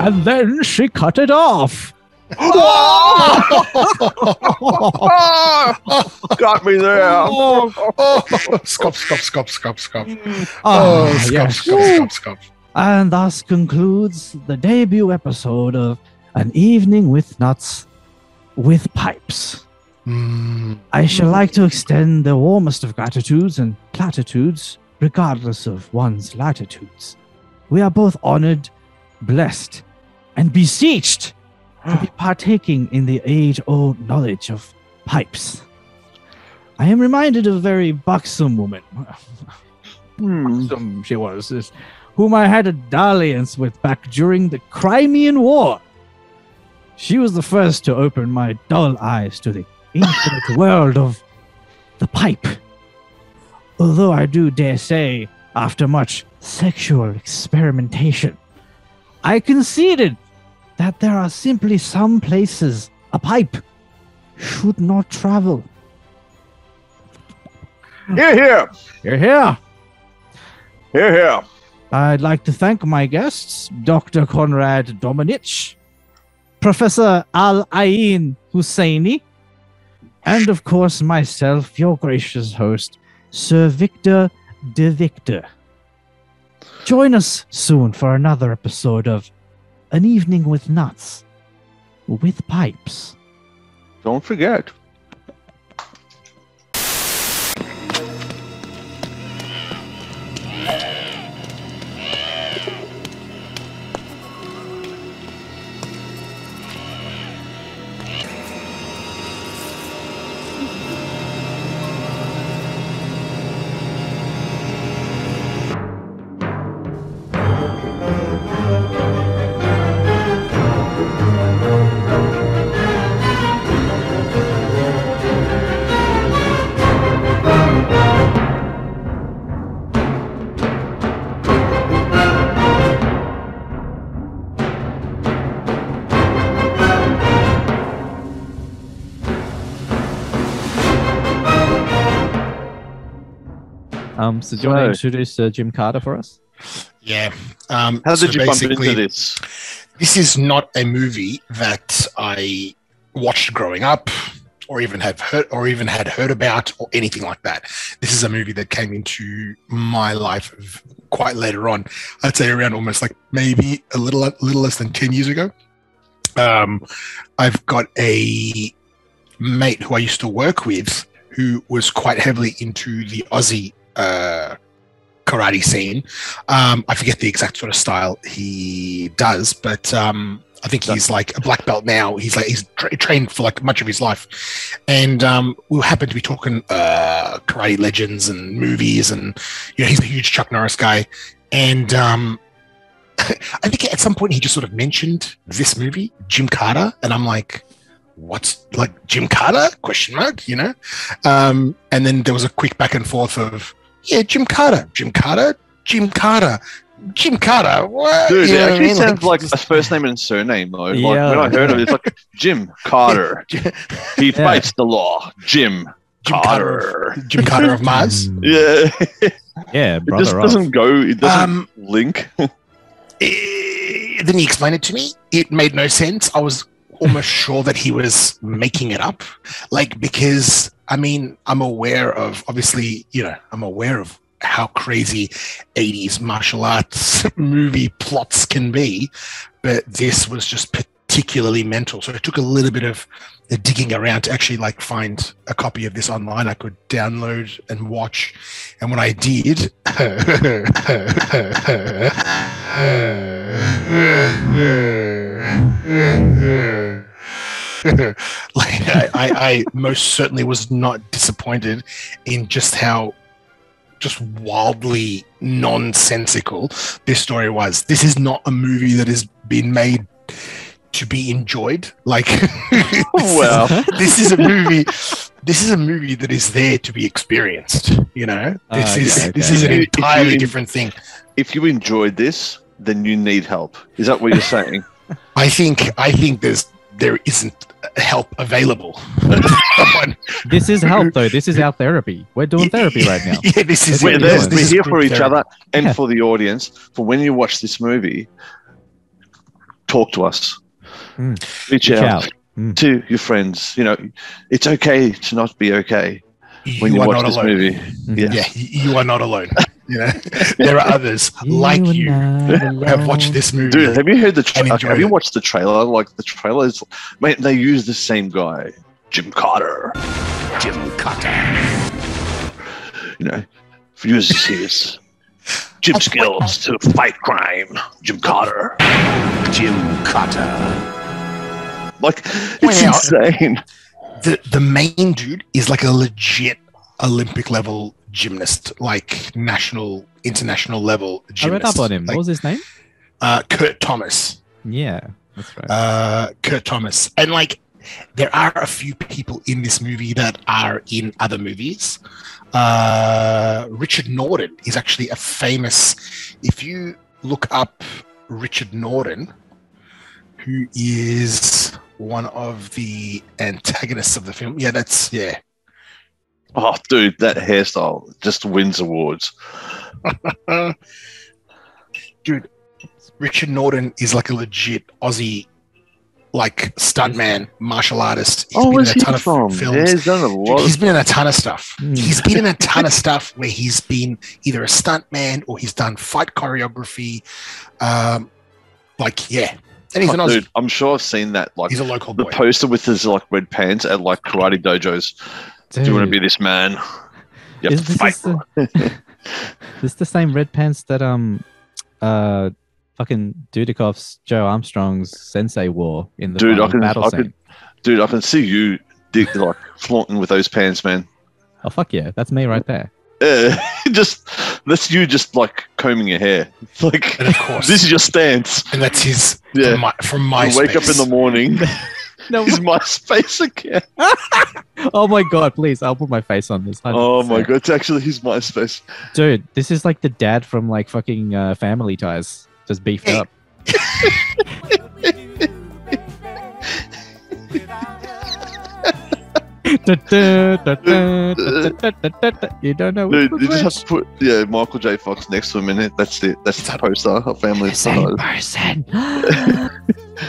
And then she cut it off. Got me there. Scop. Scop. And thus concludes the debut episode of An Evening with Nuts with Pipes. I should like to extend the warmest of gratitudes and platitudes, regardless of one's latitudes. We are both honored, blessed, and beseeched to be partaking in the age-old knowledge of pipes. I am reminded of a very buxom woman. Buxom she was, whom I had a dalliance with back during the Crimean War. She was the first to open my dull eyes to the infinite world of the pipe. Although I do dare say, after much sexual experimentation, I conceded that there are simply some places a pipe should not travel. Here. I'd like to thank my guests, Dr. Conrad Dominich, Professor Al-Ain Husseini, and of course myself, your gracious host, Sir Victor de Victor. Join us soon for another episode of An Evening with Nuts with Pipes. Don't forget. So do you want to introduce GYMKATA for us? Yeah. How did you bump into this? This is not a movie that I watched growing up, or even had heard about, or anything like that. This is a movie that came into my life quite later on. I'd say around almost like maybe a little less than 10 years ago. I've got a mate who I used to work with who was quite heavily into the Aussie karate scene. I forget the exact sort of style he does, but I think he's like a black belt now. He's trained for like much of his life, and we happen to be talking karate legends and movies, and he's a huge Chuck Norris guy. And I think at some point he just sort of mentioned this movie, GYMKATA, and I'm like, what's like GYMKATA? Question mark, and then there was a quick back and forth of, yeah, GYMKATA. What? Dude, it actually sounds like a first name and surname, though. Yeah. Like, when I heard of it, it's like Jim Carter. He fights the law. Jim Carter. Jim Carter of Mars. Yeah. Yeah, It brother. just doesn't go. It doesn't link. Then he explained it to me. It made no sense. I was almost sure that he was making it up, because I'm aware of, obviously, I'm aware of how crazy 80s martial arts movie plots can be, but this was just particularly mental. So it took a little bit of digging around to actually find a copy of this online I could download and watch. And when I did, I most certainly was not disappointed in just how wildly nonsensical this story was. This is not a movie that has been made to be enjoyed. This is a movie. This is a movie that is there to be experiencst. This is an entirely different thing. If you enjoyed this, then you need help. Is that what you're saying? I think there isn't help available. This is help, though. This is our therapy. We're doing therapy right now. Yeah, this is. We're here for each therapy. other and for the audience. For when you watch this movie, talk to us. Reach out to your friends. You know, it's okay to not be okay when you watch this movie. Yeah, you are not alone. You know, there are others like you who have watched this movie. Dude, have you heard have you watched the trailer? Like the trailer is, mate, they use the same guy, GYMKATA. You know, for you to see this. Gym skills to fight crime. GYMKATA. Like, it's insane. The main dude is like a legit Olympic level gymnast, like international level gymnast. I read up on him. Like, what was his name? Kurt Thomas. Yeah, that's right. Kurt Thomas. And like, there are a few people in this movie that are in other movies. Richard Norton is actually a famous, if you look up Richard Norton, who is one of the antagonists of the film. Yeah. Oh, dude, that hairstyle just wins awards. Dude, Richard Norton is like a legit Aussie, like stuntman, martial artist. He's been in a ton of films. Yeah, he's done a lot. He's been in a ton of stuff. He's been in a ton of stuff where he's been either a stuntman or he's done fight choreography. And he's an Aussie. Dude, I'm sure I've seen that. Like, he's a local boy. The poster with his like red pants at like karate dojos. Dude. Do you want to be this man? You have to fight. This the same red pants that fucking Dudikov's Joe Armstrong's sensei wore in the battle scene. I can see you like flaunting with those pants, man. Oh fuck yeah, that's me right there. That's you just like combing your hair. Like, and of course, this is your stance. And that's his from my wake up in the morning. No, his MySpace account. Oh my god, please, I'll put my face on this. 100%. Oh my god, it's actually his MySpace. Dude, this is like the dad from like fucking Family Ties. Just beefed up. You don't know. Dude, you just have to put Michael J. Fox next to him in it. That's it. That's the poster of Family Ties. Person.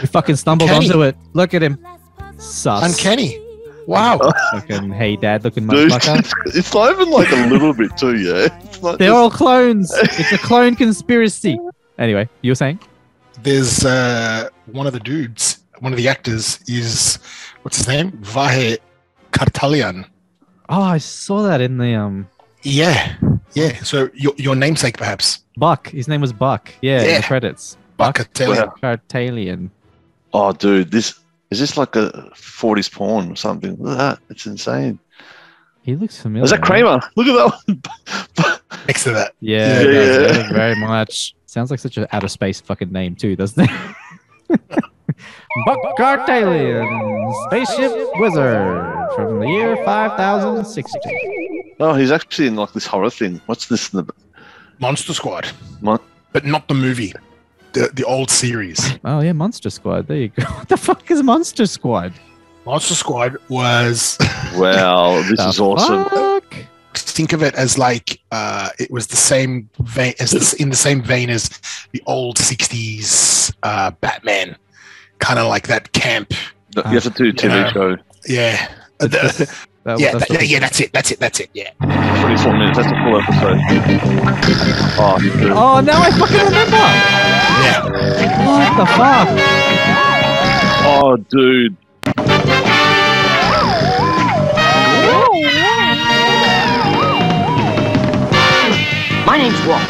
We fucking stumbled onto it. Look at him. Sus. Uncanny. Wow. Fucking hey dad looking motherfucker. It's not even like a little bit too, yeah. They're all clones. It's a clone conspiracy. Anyway, you were saying? There's one of the dudes, one of the actors is, what's his name? Buck Kartalian. Oh, I saw that in the Yeah. So your namesake, perhaps. Buck. His name was Buck. Yeah. In the credits. Buck Kartalian. Oh, dude, is this like a 40s porn or something? Look at that. It's insane. He looks familiar. Is that Kramer? Look at that one. Next to that. Yeah. Very much. Sounds like such an outer space fucking name too, doesn't it? Buck Kartalian, spaceship wizard from the year 5060. Oh, he's actually in like this horror thing. What's this? Monster Squad. But not the movie. The old series. Oh yeah, Monster Squad. There you go. What the fuck is Monster Squad? Monster Squad was... Wow, this is awesome. Fuck? Think of it as like it was the same vein in the same vein as the old 60s Batman, kind of like that camp. You have to do TV show. Yeah. That's it. Yeah. 24 minutes. That's a full episode. Oh, now I fucking remember. Yeah. What the fuck? Oh, dude. My name's Walt.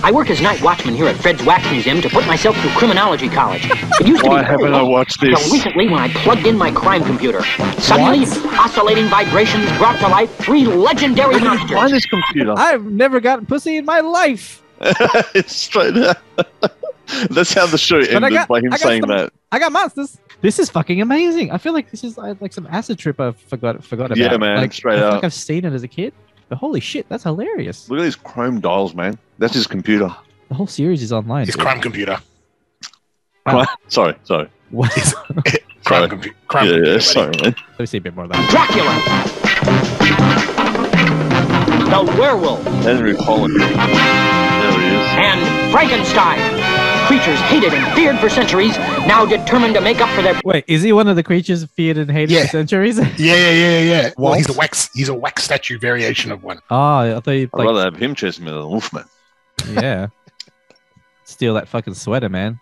I work as night watchman here at Fred's Wax Museum to put myself through criminology college. It used to Why haven't I watched this? Until recently when I plugged in my crime computer. Suddenly, oscillating vibrations brought to life 3 legendary monsters. Why this computer? I've never gotten pussy in my life. It's straight out. That's how the show ended, by him saying that. I got monsters. This is fucking amazing. I feel like this is like some acid trip I forgot about. Yeah, man, like, straight out. Like I've seen it as a kid. But holy shit, that's hilarious. Look at these chrome dials, man. That's his computer. The whole series is online. His crime computer. Wow. Sorry. What? Crime computer. Yeah, sorry, man. Let me see a bit more of that. Dracula. The werewolf. Henry Holland. There he is. And Frankenstein. creatures hated and feared for centuries, now determined to make up for their... Wait, is he one of the creatures feared and hated for centuries? Yeah. Well, he's a wax statue variation of one. Oh, I thought I'd rather have him chasing me than Wolfman. Yeah. Steal that fucking sweater, man.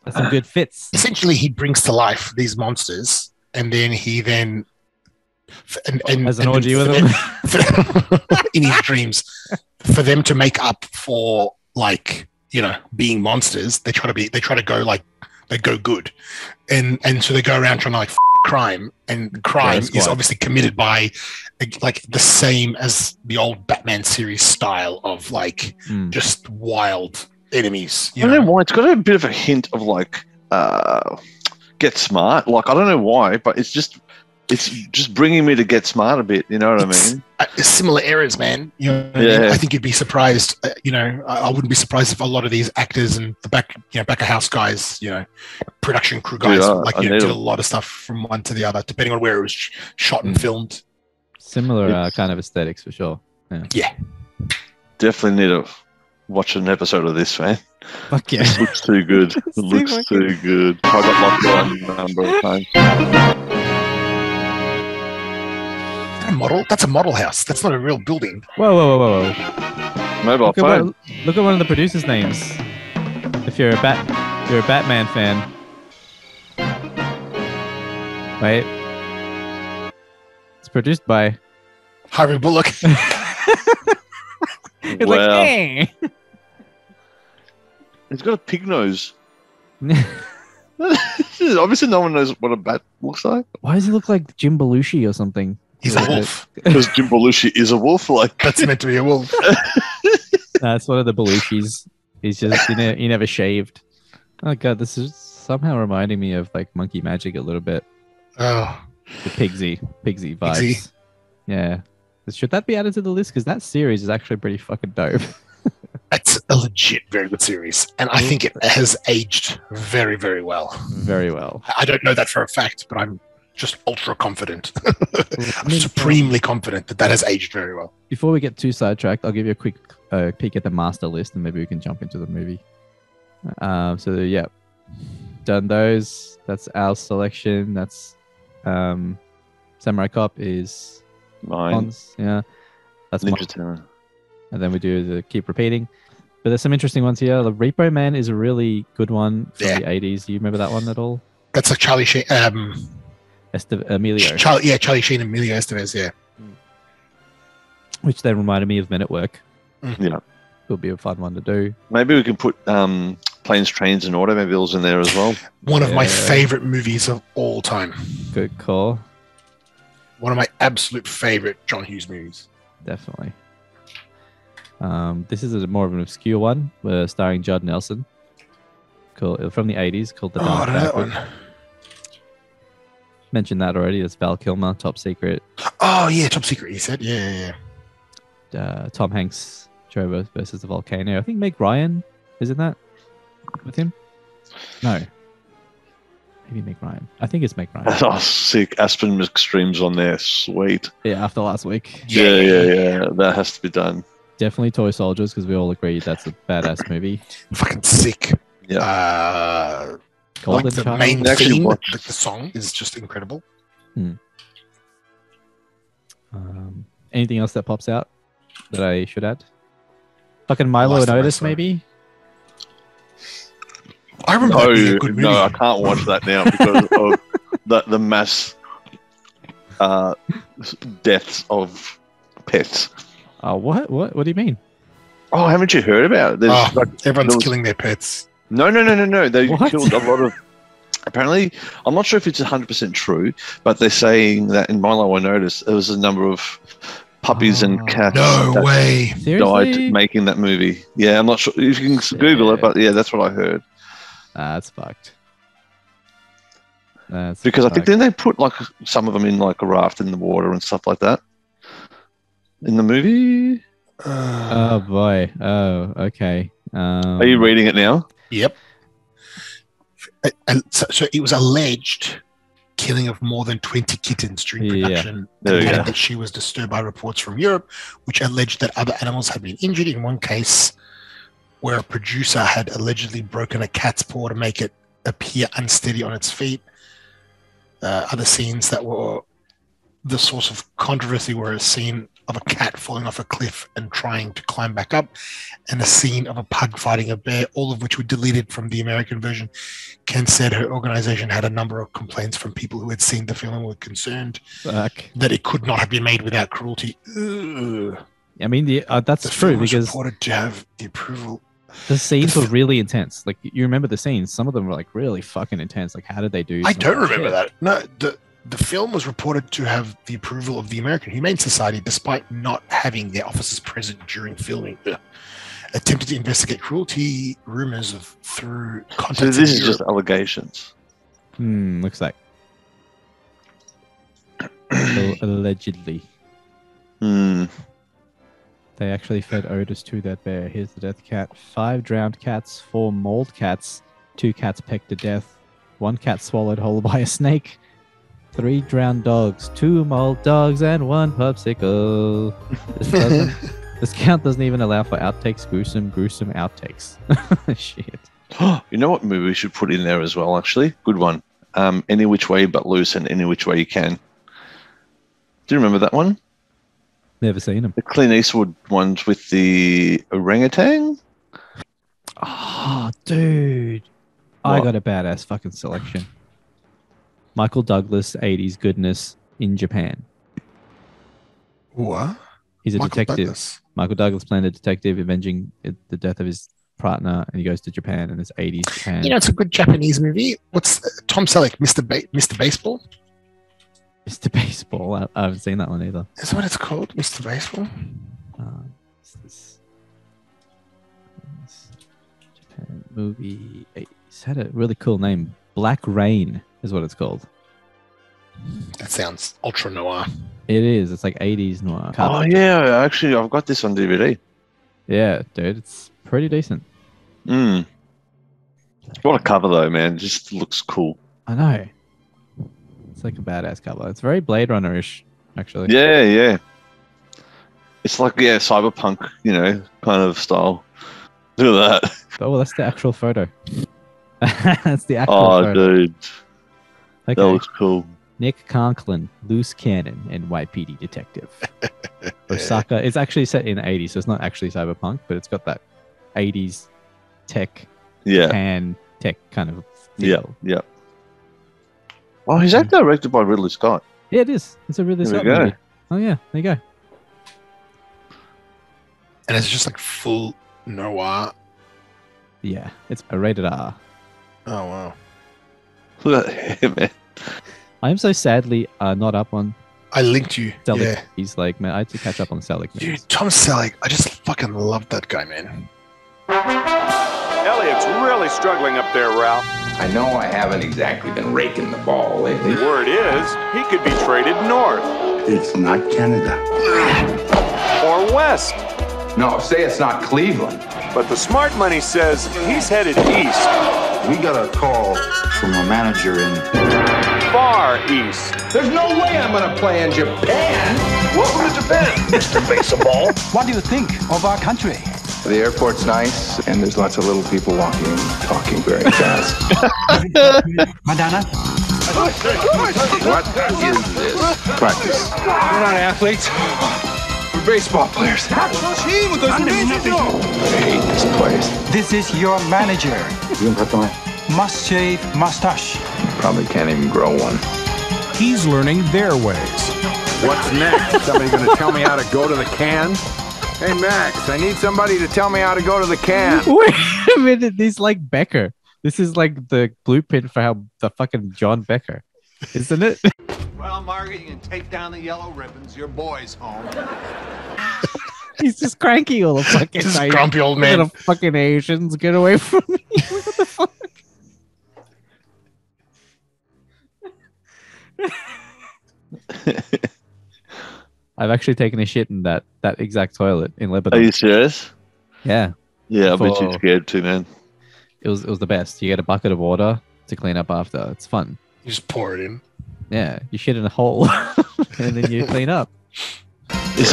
That's some good fits. Essentially, he brings to life these monsters, and then he has an orgy with them in his dreams. For them to make up for, like, you know, being monsters, they try to go good, and so they go around trying to like crime, and crime is obviously committed by like the same as the old Batman series style of like just wild enemies. I don't know why it's got a bit of a hint of like Get Smart. Like I don't know why, but it's just bringing me to Get Smart a bit. You know what I mean? Similar eras, man. You know, I think you'd be surprised. I wouldn't be surprised if a lot of these actors and the back of house guys, production crew guys, did a lot of stuff from one to the other, depending on where it was shot and filmed. Similar kind of aesthetics for sure. Yeah. Definitely need to watch an episode of this, man. Fuck yeah. It looks too good. It looks too good. I got locked on a number of times. That's a model house. That's not a real building. Whoa. Mobile phone. Look at one of the producers' names. If you're a Batman fan. Wait. It's produced by Harvey Bullock. It's like, hey. He's got a pig nose. Obviously, no one knows what a bat looks like. Why does he look like Jim Belushi or something? He's a wolf. Because Jim Belushi is a wolf. Like that's meant to be a wolf. That's one of the Belushis. He's just he never shaved. Oh god, this is somehow reminding me of like Monkey Magic a little bit. Oh, the Pigsy vibes. Pigsy? Yeah. Should that be added to the list? Because that series is actually pretty fucking dope. That's a legit very good series, and I think it has aged very, very well. Very well. I don't know that for a fact, but I'm just ultra confident. I'm supremely confident that has aged very well. Before we get too sidetracked, I'll give you a quick peek at the master list, and maybe we can jump into the movie. So yeah, done those. That's our selection. That's Samurai Cop is mine. Yeah, that's Ninja Turner. And then we do the keep repeating. But there's some interesting ones here. The Repo Man is a really good one from the 80s. Do you remember that one at all? That's like Charlie Sheen. Emilio. Charlie Sheen and Emilio Estevez, yeah. Which then reminded me of Men at Work. Yeah. It'll be a fun one to do. Maybe we can put Planes, Trains and Automobiles in there as well. One of my favorite movies of all time. Good call. One of my absolute favorite John Hughes movies. Definitely. This is more of an obscure one, starring Judd Nelson, from the 80s, called The Dark that one. Mentioned that already. It's Val Kilmer, Top Secret. Oh yeah, Top Secret. You said, yeah. Tom Hanks, Joe versus the Volcano. I think Meg Ryan is in that with him. No, maybe Meg Ryan. I think it's Meg Ryan. Oh, sick! Aspen Extremes on there, sweet. Yeah, after last week. Yeah. That has to be done. Definitely Toy Soldiers, because we all agree that's a badass movie. Fucking sick. Yeah. Golden like the Child. main theme, like the song is just incredible. Anything else that pops out that I should add? Fucking Milo and Otis, maybe? I remember that being a good movie. No, I can't watch that now because of the mass deaths of pets. What do you mean? Oh, haven't you heard about it? Everyone's killing their pets. No. They killed a lot of... Apparently, I'm not sure if it's 100% true, but they're saying that in Milo I Notice, there was a number of puppies and cats that died making that movie. Yeah, I'm not sure. If you can Google it, but yeah, that's what I heard. That's fucked. Because I think then they put like some of them in like a raft in the water and stuff like that. In the movie? Oh boy. Oh, okay. Are you reading it now? Yep. So it was alleged killing of more than 20 kittens during production, and that she was disturbed by reports from Europe, which alleged that other animals had been injured. In one case, where a producer had allegedly broken a cat's paw to make it appear unsteady on its feet. Other scenes that were the source of controversy were a scene of a cat falling off a cliff and trying to climb back up, and a scene of a pug fighting a bear, all of which were deleted from the American version. Ken said her organization had a number of complaints from people who had seen the film and were concerned that it could not have been made without cruelty. Ugh. I mean, that's true because reported to have the approval. The scenes were really intense. Like, you remember the scenes? Some of them were like really fucking intense. Like, how did they do? I don't remember that. No, the film was reported to have the approval of the American Humane Society, despite not having their officers present during filming. Attempted to investigate cruelty rumors through contacts. So this is just allegations. Looks like. Allegedly. They actually fed odors to that bear. Here's the death cat. 5 drowned cats, 4 mauled cats, 2 cats pecked to death, 1 cat swallowed whole by a snake, 3 drowned dogs, 2 mauled dogs, and 1 popsicle. This count doesn't even allow for outtakes, gruesome outtakes. Shit. You know what movie we should put in there as well, actually? Good one. Any Which Way But Loose and Any Which Way You Can. Do you remember that one? Never seen them. The Clint Eastwood ones with the orangutan? Oh, dude. What? I got a badass fucking selection. Michael Douglas, 80s goodness in Japan. What? He's a detective. Michael Douglas playing a detective avenging the death of his partner, and he goes to Japan, and it's 80s Japan. You know, it's a good Japanese movie. What's Tom Selleck, Mr. Baseball? Mr. Baseball. I haven't seen that one either. Is that what it's called? Mr. Baseball? This Japan movie. It's had a really cool name. Black Rain is what it's called. That sounds ultra noir. It is. It's like 80s noir. Oh, yeah. Actually, I've got this on DVD. Yeah, dude. It's pretty decent. What a cover, though, man. It just looks cool. I know. It's like a badass cover. It's very Blade Runner-ish, actually. Yeah. It's like, cyberpunk, kind of style. Look at that. Oh, that's the actual photo. That's the actual photo. Oh, dude. Okay. That looks cool. Nick Conklin, loose cannon, NYPD detective. Osaka. It's actually set in the 80s, so it's not actually cyberpunk, but it's got that 80s tech, Japan tech kind of feel. Yeah. Oh, he's actually directed by Ridley Scott. Yeah, it is. It's a Ridley Scott movie. Oh, yeah. There you go. And it's just like full noir. Yeah, it's a rated R. Oh, wow. Look at him, man. I am so sadly not up on I linked you. Selleck. Yeah. He's like, man, I had to catch up on Selleck. Dude, Tom Selleck, I just fucking love that guy, man. Elliot's really struggling up there, Ralph. I know I haven't exactly been raking the ball lately. Word is, he could be traded north. It's not Canada. Or west. No, say it's not Cleveland. But the smart money says he's headed east. We got a call from a manager in Far east. There's no way I'm gonna play in Japan. Welcome to Japan, Mr. Baseball. What do you think of our country? The airport's nice, and there's lots of little people walking and talking very fast. Madonna? What is this? Practice. We're not athletes. We're baseball players. I hate this place. This is your manager. Must shave mustache. Probably can't even grow one. He's learning their ways. What's next? Somebody gonna tell me how to go to the can? Hey, Max, I need somebody to tell me how to go to the can. Wait a minute. This is like Becker. This is like the blueprint for how the fucking John Becker, isn't it? Well, Margaret, you can take down the yellow ribbons. Your boy's home. He's just cranky all the fucking Just time. grumpy old man. Little fucking Asians, get away from me. What the fuck? I've actually taken a shit in that exact toilet in Lebanon. Are you serious? Yeah. Yeah, I bet you're scared too, man. It was the best. You get a bucket of water to clean up after. It's fun. You just pour it in. Yeah, you shit in a hole and then you clean up. Is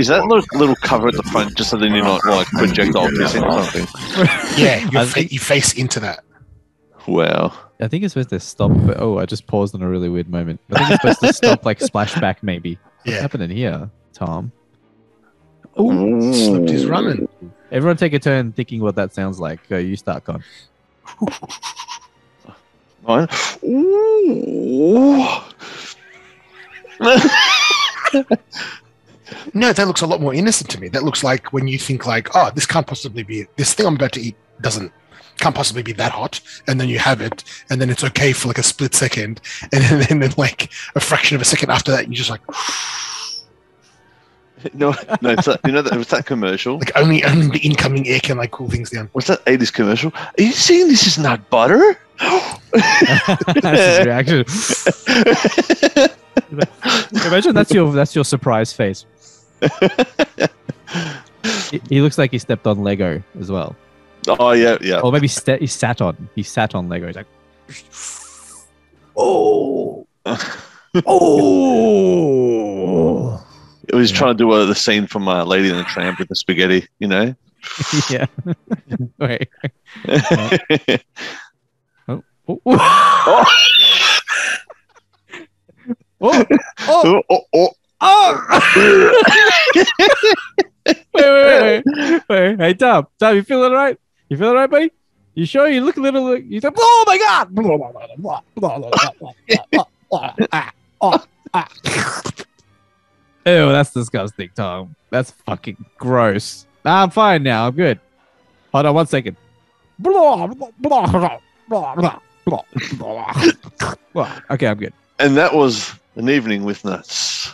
that little cover at the front just so then you're not like projectile kissing or something? Yeah, you face into that. Wow. I think it's supposed to stop. But, I just paused in a really weird moment. I think it's supposed to stop, like splashback maybe. What's happening here, Tom? Oh, slipped his ramen. Everyone take a turn thinking what that sounds like. You start, Kahn. Mine. Ooh. No, that looks a lot more innocent to me. That looks like when you think like, oh, this can't possibly be this thing I'm about to eat can't possibly be that hot, and then you have it, and then it's okay for like a split second, and then like a fraction of a second after that, you just like. No, it's that, was that commercial? Like only the incoming air can like cool things down. What's that 80s commercial? Are you saying this is not butter? That's his reaction. Imagine that's your surprise face. He looks like he stepped on Lego as well. Oh yeah. Or maybe he sat on Lego. He's like, oh. It was trying to do the scene from Lady and the Tramp with the spaghetti, you know? Yeah. Wait. Wait. Hey, Tom, you feeling all right? You feeling all right, buddy? You sure? You look a little. You said, "Oh my god!" Ew, that's disgusting, Tom. That's fucking gross. Nah, I'm fine now. I'm good. Hold on 1 second. Okay, I'm good. And that was an evening with nuts.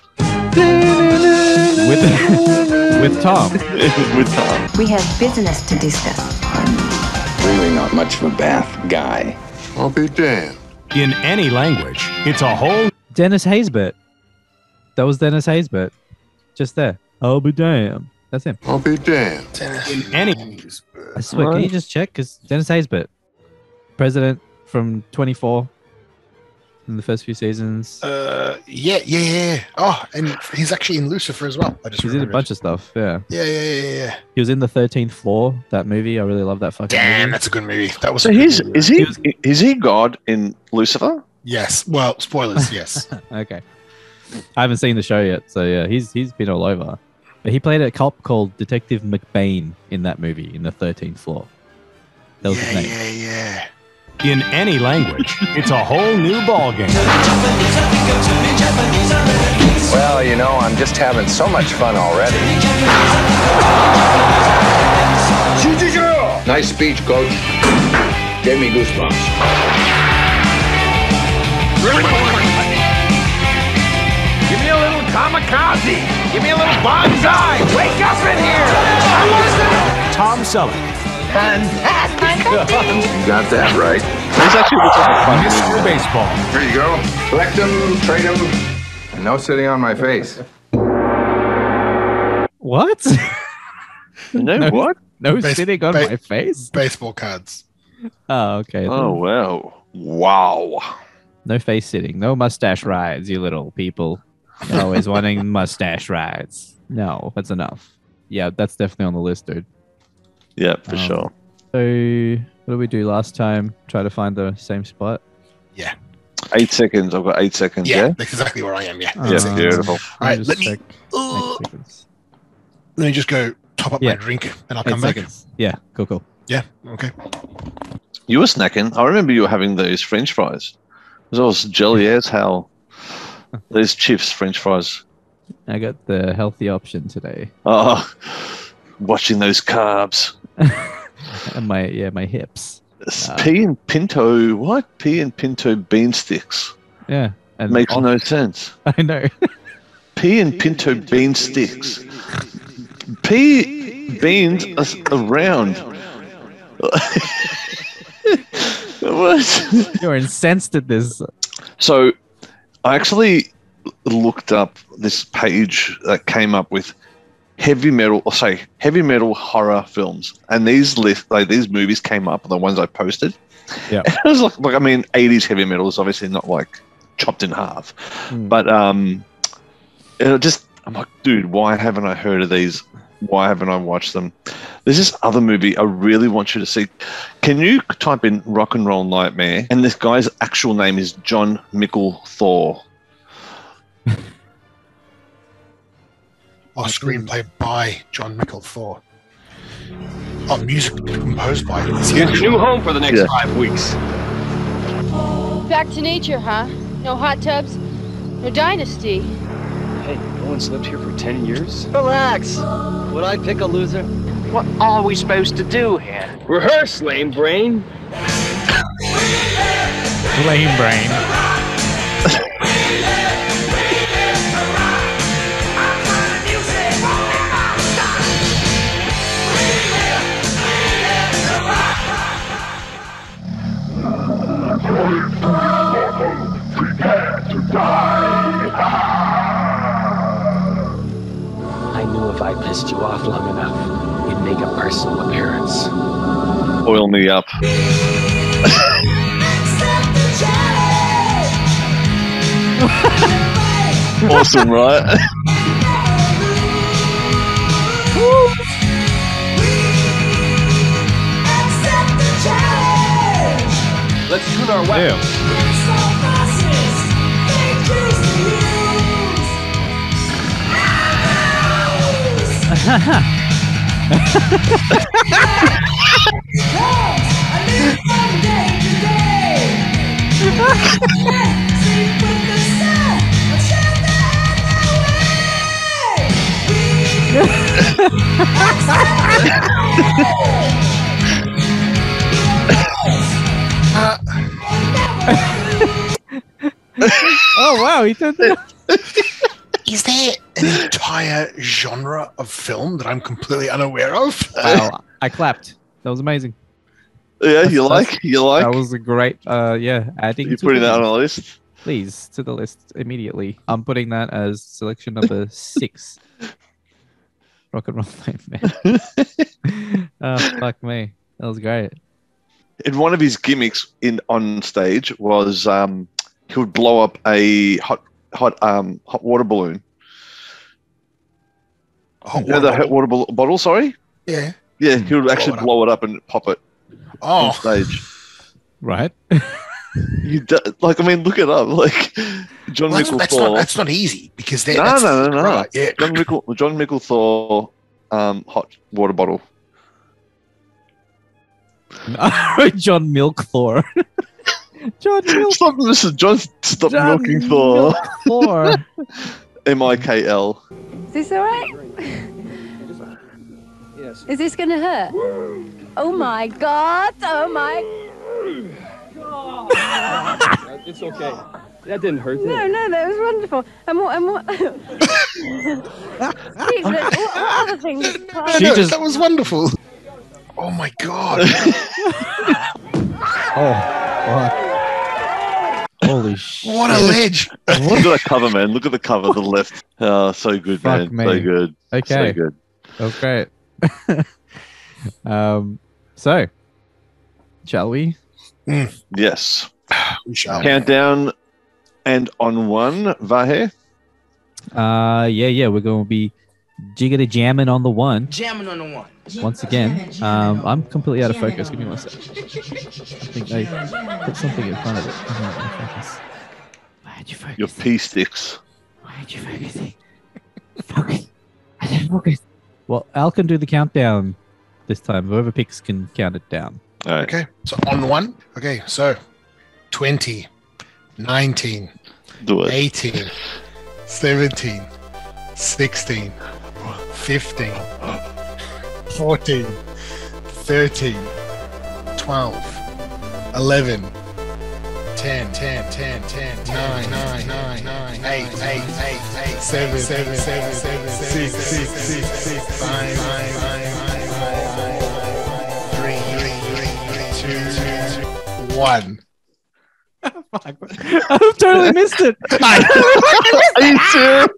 With Tom. With Tom. We have business to discuss. I'm really not much of a bath guy. I'll be damned. In any language, it's a whole... Dennis Haysbert. That was Dennis Haysbert. Just there. I'll be damned. That's him. I'll be damned. In any... I swear, can you just check? Because Dennis Haysbert, president from 24 in the first few seasons. Yeah. Oh, and he's actually in Lucifer as well. He's in a bunch of stuff. Yeah. Yeah. He was in The 13th Floor. That movie. I really love that fucking movie. Damn, that's a good movie. That was. So is he God in Lucifer? Yes. Well, spoilers. Yes. Okay. I haven't seen the show yet, so yeah, he's been all over. But he played a cop called Detective McBain in that movie, in The 13th Floor. That was his name. Yeah. In any language, it's a whole new ballgame. Well, you know, I'm just having so much fun already. Nice speech, Coach. Gave me goosebumps. Give me a little kamikaze. Give me a little bonsai. Wake up in here. Tom Selleck. Fantastic. You got that right. He's actually Mr. Baseball. Here you go. Collect them, trade them, and no sitting on my face. What? No, what? No sitting on my face? Baseball cards. Oh, okay. Oh, wow. No face sitting. No mustache rides, you little people. You're always wanting mustache rides. No, that's enough. Yeah, that's definitely on the list, dude. Yeah, for sure. So, what did we do last time? Try to find the same spot? Yeah. 8 seconds. I've got 8 seconds. Yeah, that's exactly where I am. Yeah. Yeah, beautiful. All right, let me just go top up my drink, and I'll come back. Yeah, cool. Yeah, okay. You were snacking. I remember you were having those French fries. It was jelly as hell. Those chips, French fries. I got the healthy option today. Oh, watching those carbs. And my hips. Pea and pinto. What? Pea and pinto bean sticks. Yeah. And makes no sense. I know. Pea and pinto bean sticks. Pea beans are round. What? You're incensed at this. So, I actually looked up this page that came up with heavy metal horror films, and these movies came up, the ones I posted. Yeah, it was like I mean, 80s heavy metal is obviously not like chopped in half, but I'm like, dude, why haven't I heard of these? Why haven't I watched them? There's this other movie I really want you to see. Can you type in Rock and Roll Nightmare? And this guy's actual name is John Mickle Thor. Screenplay by John Mickle Thor. Music composed by. Here's your new home for the next 5 weeks. Back to nature, huh? No hot tubs, no dynasty. Hey, no one's lived here for 10 years? Relax. Would I pick a loser? What are we supposed to do here? Rehearse, lame brain. Lame brain. Prepare to die. I knew if I pissed you off long enough, you'd make a personal appearance. Oil me up. Awesome, right? Let's tune our weapons. Oh wow, he turned it. Is there an entire genre of film that I'm completely unaware of? Wow, I clapped. That was amazing. Yeah, you like? That was a great. Adding. You're putting that on a list. Please, to the list immediately. I'm putting that as selection number 6. Rock and Roll Nightmare. Oh, fuck me. That was great. And one of his gimmicks on stage was he would blow up a hot water balloon. Hot water bottle, sorry? Yeah. Yeah, he would actually blow it up and pop it on stage. Right. Look it up. Like John Mickle Thor. That's not easy because no. Right, yeah. John Mickle Thor, hot water bottle. John Milk Thor. John Milk. Stop milking Thor. Thor. Mikl. Is this all right? Yes. Is this going to hurt? Oh my God. Oh my. It's okay. That didn't hurt. No, that was wonderful. And what? Steve, what other things? That was wonderful. Oh my God. Holy shit. What a ledge. Look at the cover, man. Look at the cover, the left. Oh, so good, Fuck man. me. So good. Okay. So good. That was great. So, shall we? Yes. We shall. Countdown and on 1, Vahe. Yeah. We're going to be jiggity jamming on the 1. Jamming on the 1. Once again, I'm completely out of focus. Give me 1 sec. I think they put something in front of it. I'm not in focus. Why'd you focus? Your pea sticks. Why'd you focus? Focus. I didn't focus. Well, Al can do the countdown this time. Whoever picks can count it down. All right. Okay, so on 1. Okay, so 20, 19, Do it. 18, 17, 16, 15, 14, 13, 12, 11, 10, 10, 10, 10, 9, 9, 9, 9, 8, 8, 8, 8, 7, 7, 7, 7, 6, 6, 6, 6, 5, 5, 5, 3, 2, 1. I've totally missed it. Are you serious?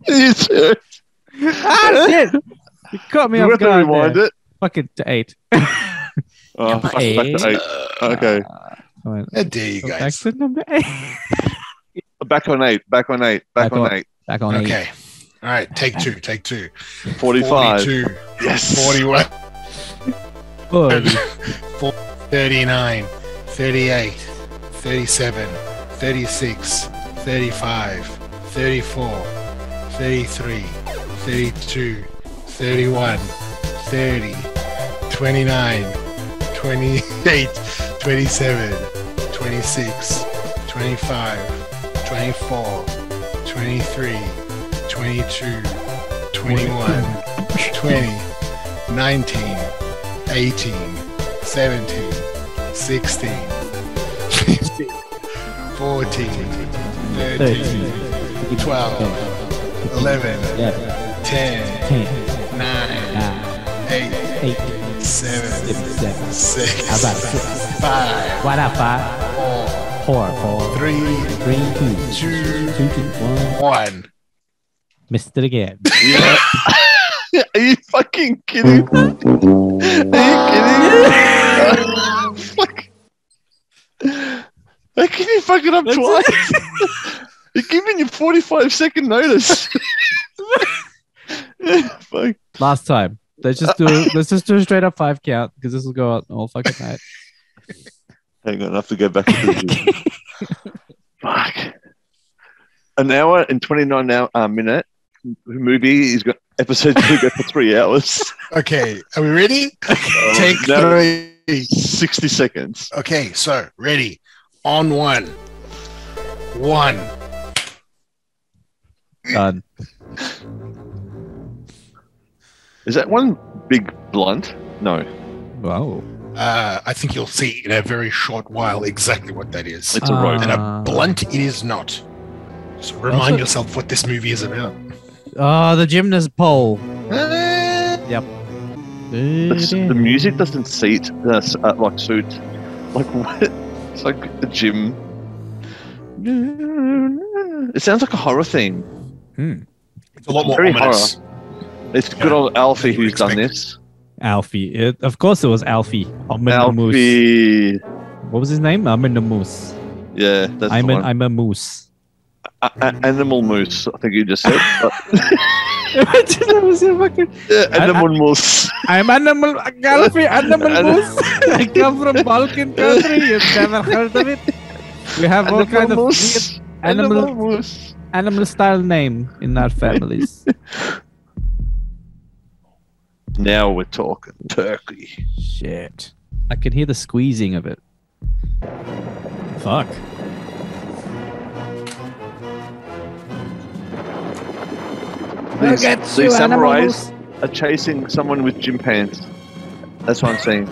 Are you serious? Ah, shit. You caught me You off have to guard rewind there. it. Fucking to 8. Oh, back to 8. Okay. How dare you Back guys? to number 8. Back on 8. Back on 8. Back on 8. Back on 8. Okay. All right, take two. 45. 42. Yes. 41. 40. 39. 38. 37. 36. 35. 34. 33. 32. 31. 30. 29. 28. 27. 26. 25. 24. 23. 22, 21, 20, 19, 18, 17, 16, 15, 14, 13, 12, 11, 10, 9, 8, 7, 6, 5, What up, 4, 3, 2, 1. Missed it again. Yeah. Are you fucking kidding? Are you kidding? How can you fuck it up twice? You're giving you 45-second notice. Fuck. Last time. Let's just do a straight up 5 count because this will go out all fucking night. Hang on, I have to go back to the gym. Fuck. An hour and 29 minute movie. He's got episodes to go for 3 hours. Okay, are we ready? Take 3. 60 seconds. Okay, so ready. On 1. 1. Done. Is that one big blunt? No. Wow. I think you'll see in a very short while exactly what that is. It's a rope. And a blunt it is not. So remind yourself what this movie is about. Oh, the gymnast pole. Yep. The music doesn't suit. Like what? It's like a gym. It sounds like a horror theme. It's a lot more very ominous. horror. It's good old Alfie who's done this. Alfie. Of course it was Alfie. Alfie. What was his name? I'm a moose. Yeah, that's the one. I'm a moose. Animal moose, I think you just said. Animal moose. I'm animal moose. I come from Balkan country. You've never heard of it. We have all kind of weird animal style name in our families. Now we're talking turkey. Shit. I can hear the squeezing of it. Fuck. These samurais are chasing someone with gym pants. That's what I'm saying.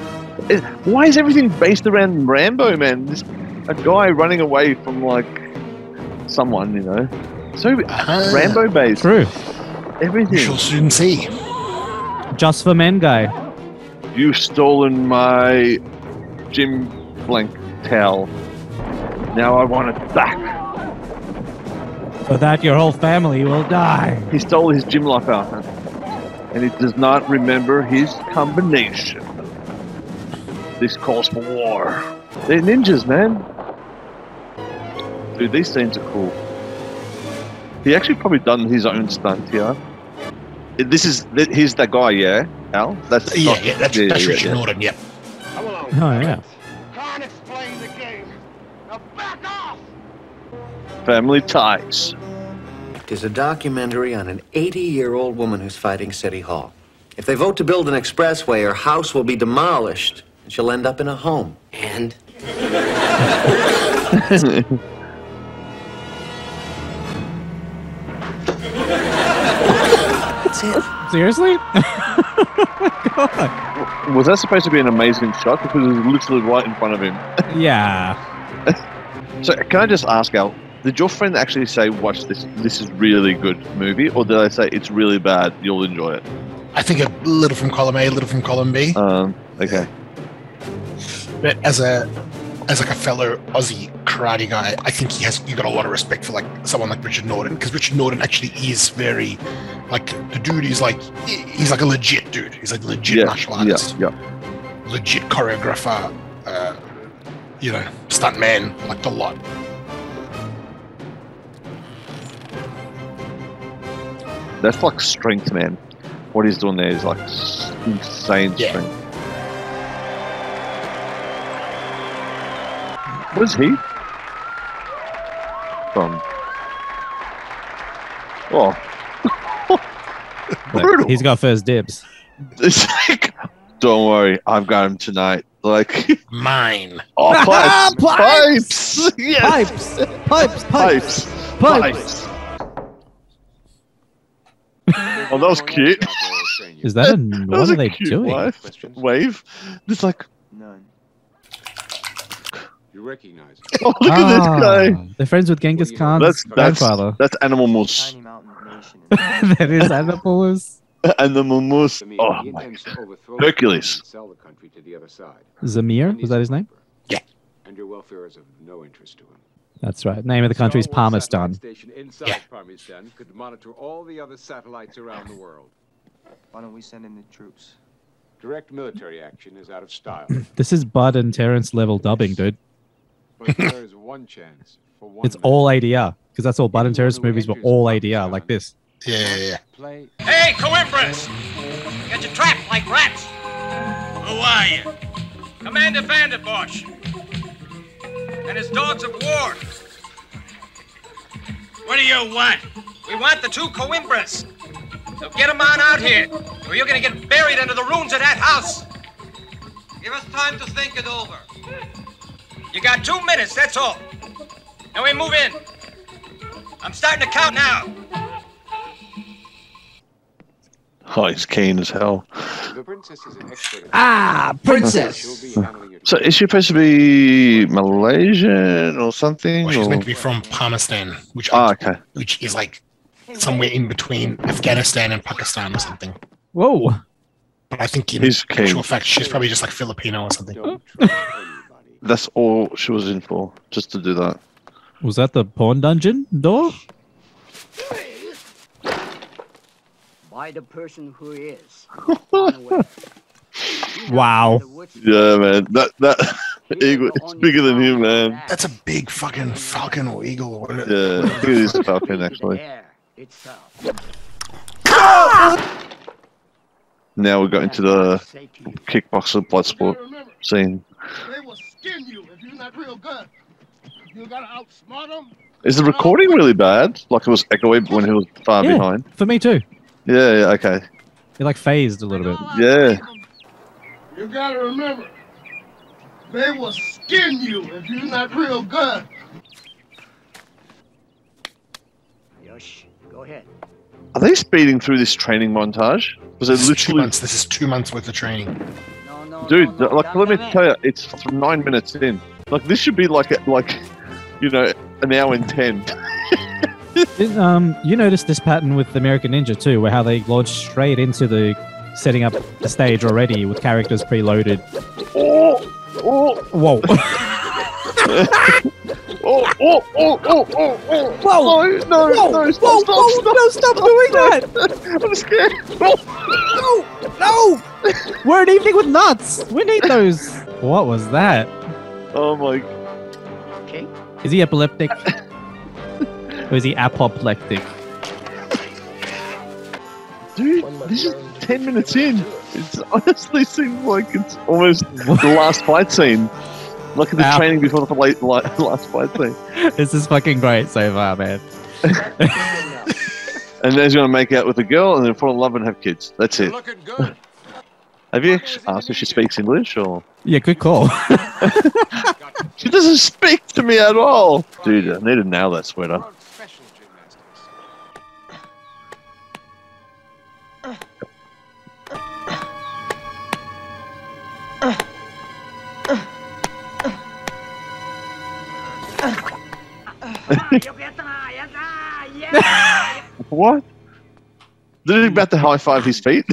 Why is everything based around Rambo, man? A guy running away from, like, someone, you know? So Rambo based. True. Everything. We shall soon see. Just for men guy. You've stolen my gym blank towel. Now I want it back. For that, your whole family will die. He stole his gym locker, and he does not remember his combination. This calls for war. They're ninjas, man. Dude, these scenes are cool. He actually probably done his own stunt here. He's that guy, yeah, Al? That's Richard Norton, yep. Oh, yeah. Can't explain the game. Now back off! Family ties. It is a documentary on an 80-year-old woman who's fighting City Hall. If they vote to build an expressway, her house will be demolished, and she'll end up in a home. And? That's it. Seriously? God. Was that supposed to be an amazing shot? Because it was literally right in front of him. Yeah. So, can I just ask, Al, did your friend actually say, watch this, this is really good movie? Or did I say, it's really bad, you'll enjoy it? I think a little from column A, a little from column B. Okay. But as like a fellow Aussie karate guy, I think you got a lot of respect for like someone like Richard Norton, because Richard Norton actually is very, like, the dude is like, he's like a legit dude. He's like a legit martial artist. Legit choreographer, you know, stunt man, like a lot. That's like strength, man. What he's doing there is like insane strength. What is he? From? Oh. Look, he's got first dibs. It's like, don't worry, I've got him tonight. Like mine. Oh, pipes! Pipes! Yes. Pipes! Oh, that was cute. Is that a what are they doing? Wave? It's like none. You recognize it. Oh, look at this guy. They're friends with Genghis Khan's grandfather. That's Animal Moose. That is Animal Moose. Animal Moose. Oh my. Hercules. Zamir? Was that his name? Yeah. And your welfare is of no interest to him. That's right. Name of the country is Parmistan. Station inside Parmistan could monitor all the other satellites around the world. Why don't we send in the troops? Direct military action is out of style. This is Bud and Terrence level dubbing, dude. But there is one chance for one. It's all ADR because that's all Bud and Terrence movies were all ADR like this. Yeah. Hey, Coimbras! Got you trapped like rats. Who are you? Commander Vanderbosch and his dogs of war. What do you want? We want the 2 Coimbras. So get them on out here, or you're gonna get buried under the ruins of that house. Give us time to think it over. You got 2 minutes, that's all. Now we move in. I'm starting to count now. Oh, he's keen as hell. The princess is an expert. Princess! So is she supposed to be Malaysian or something? Well, she's or? meant to be from Parmistan, which which is like somewhere in between Afghanistan and Pakistan or something. Whoa! But I think in actual fact, she's probably just like Filipino or something. That's all she was in for, just to do that. Was that the porn dungeon door? By the person who is. Wow. Yeah, man. That eagle is bigger than him, man. That's a big fucking falcon or eagle or whatever. Yeah, I think it is a falcon, actually. Now we got into the kickboxer bloodsport scene. They will skin you if you're not real good. You gotta outsmart them. Is the recording really bad? Like it was echoey when he was far behind? For me too. Yeah, okay. It like phased a little bit. Yeah. You gotta remember, they will skin you if you're not real good. Yosh, go ahead. Are they speeding through this training montage? Was it literally 2 months? This is 2 months worth of training. Dude, like let me tell you, it's 9 minutes in. Like this should be like you know, an hour and 10. You noticed this pattern with American Ninja too, where how they launch straight into the setting up the stage already with characters preloaded. Whoa. Whoa! No, stop doing that! I'm scared. No! We're an evening with nuts! We need those! What was that? Oh my... Okay. Is he epileptic? Or is he apoplectic? Dude, this is 10 minutes in. It honestly seems like it's almost the last fight scene. Look at the training before the last fight scene. This is fucking great so far, man. And then he's going to make out with a girl and then fall in love and have kids. That's it. Have you asked if she speaks English or? Yeah, good call. She doesn't speak to me at all. Dude, I need to nail that sweater. What? Did he about to high five his feet?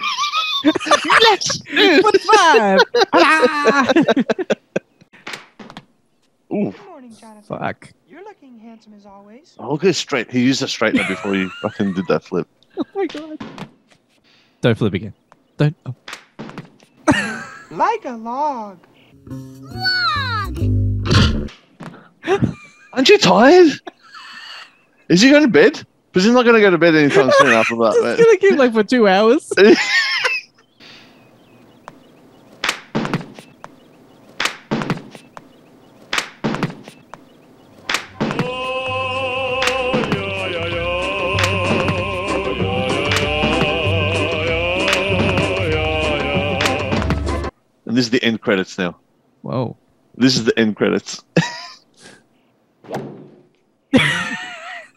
Yes! What five? Ooh. Good morning, Jonathan. Fuck. You're looking handsome as always. I'll go straight. He used a straightener before he fucking did that flip. Oh my god. Don't flip again. Don't. Oh. Like a log. Aren't you tired? Is he going to bed? Because he's not going to go to bed anytime soon after that, man. He's going to keep like for 2 hours. And this is the end credits now. Whoa. This is the end credits.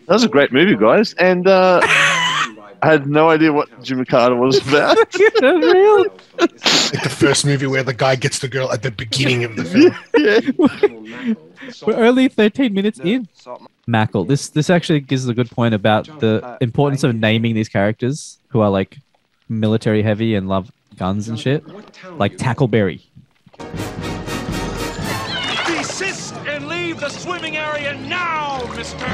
That was a great movie, guys. And I had no idea what GYMKATA was about. Real? Like the first movie where the guy gets the girl at the beginning of the film. Yeah. We're only 13 minutes in. Mackle. This actually gives a good point about the importance of naming these characters who are like military heavy and love guns and shit. Like Tackleberry. Desist and leave the swimming area now, mister!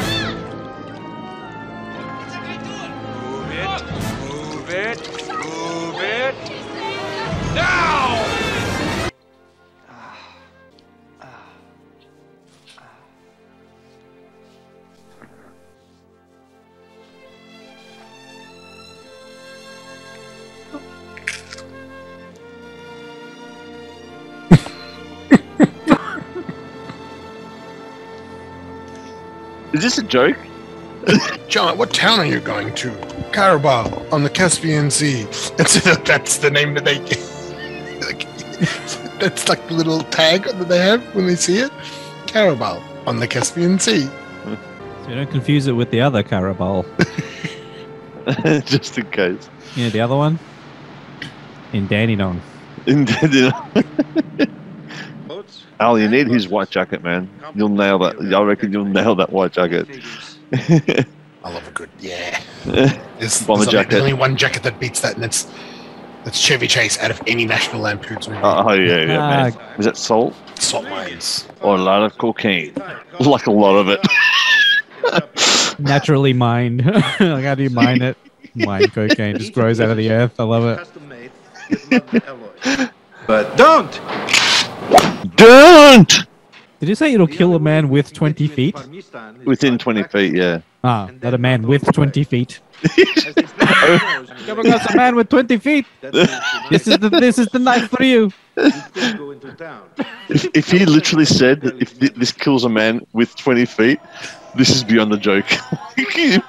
Move it, now! Is this a joke? John, what town are you going to? Karabakh on the Caspian Sea. And so that's the name that they that's like the little tag that they have when they see it. Karabakh on the Caspian Sea. So you don't confuse it with the other Karabakh. Just in case. You know the other one? In Dandenong. In Dandenong. Al, you need his white jacket, man. You'll nail that. I reckon you'll nail that white jacket. I love a good, yeah. There's only one jacket that beats that, and that's Chevy Chase out of any National Lampoon's movie. Oh, yeah, man. Is that salt? Salt mines. Or a lot of cocaine. Like a lot of it. Naturally mined. Like, how do you mine it? Mine cocaine. Just grows out of the earth. I love it. But don't! Don't! Did you say it'll kill a man with 20 feet? Within 20 feet, yeah. Ah, not a man with 20 feet. Come across a man with 20 feet. This is the knife for you. If he literally said that if this kills a man with 20 feet, this is beyond the joke.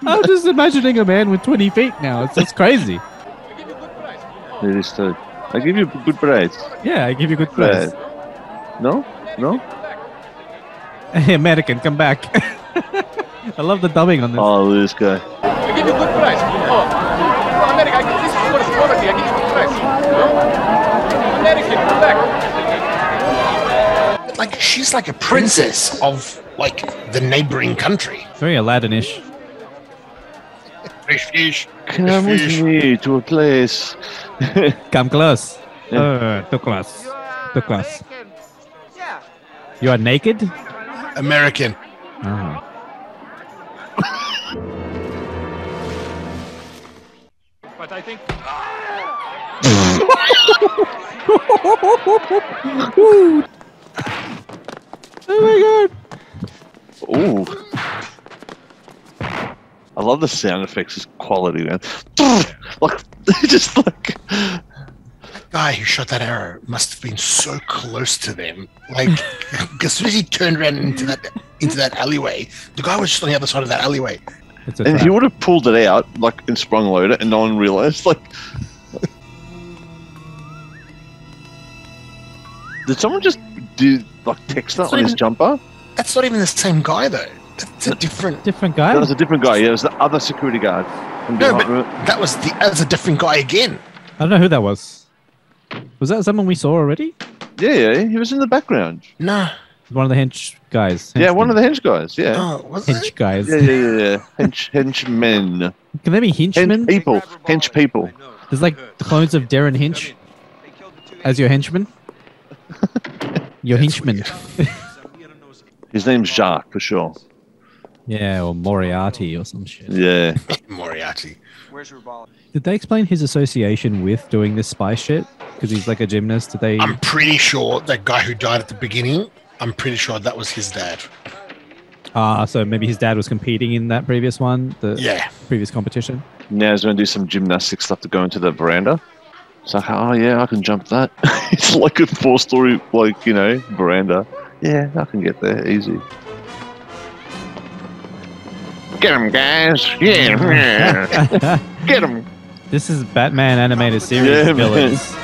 I'm just imagining a man with 20 feet now. It's crazy. It is true. I give you good price. Yeah, I give you good price. No? No? Hey, American, come back. I love the dubbing on this. Oh, this guy. I give you good price. Oh, America, this is for quality. I give you good price. No? American, come back. Like, she's like a princess of, like, the neighboring country. Very Aladdin-ish. Fish. Come with me to a place. Come close. Too close. Too close. You are naked? American. Oh. But I think... Oh my god. Ooh. I love the sound effects. It's quality, man. Like, just like... Guy who shot that arrow must have been so close to them. Like, as soon as he turned around into that alleyway, the guy was just on the other side of that alleyway. And he would have pulled it out, like, and sprung load it, and no one realized. Like, did someone just do like texture on his jumper? That's not even the same guy, though. That's a different guy. That was a different guy. Yeah, it was the other security guard. No, but that was a different guy again. I don't know who that was. Was that someone we saw already? Yeah, he was in the background. No. One of the hench guys. Yeah, one of the hench guys, yeah. Oh, was hench it? Guys. Yeah. Henchmen. Can they be henchmen? Hench people. There's like clones of Darren Hinch as your henchman. Your henchman. His name's Jacques, for sure. Yeah, or Moriarty or some shit. Yeah. Moriarty. Did they explain his association with doing this spy shit? Because he's like a gymnast. Did they? I'm pretty sure that guy who died at the beginning, I'm pretty sure that was his dad. So maybe his dad was competing in that previous one, the previous competition. Now he's going to do some gymnastic stuff to go into the veranda. It's like, oh yeah, I can jump that. It's like a 4-story, like, you know, veranda. Yeah, I can get there easy. Get him, guys! Yeah, get him. This is Batman animated series villains.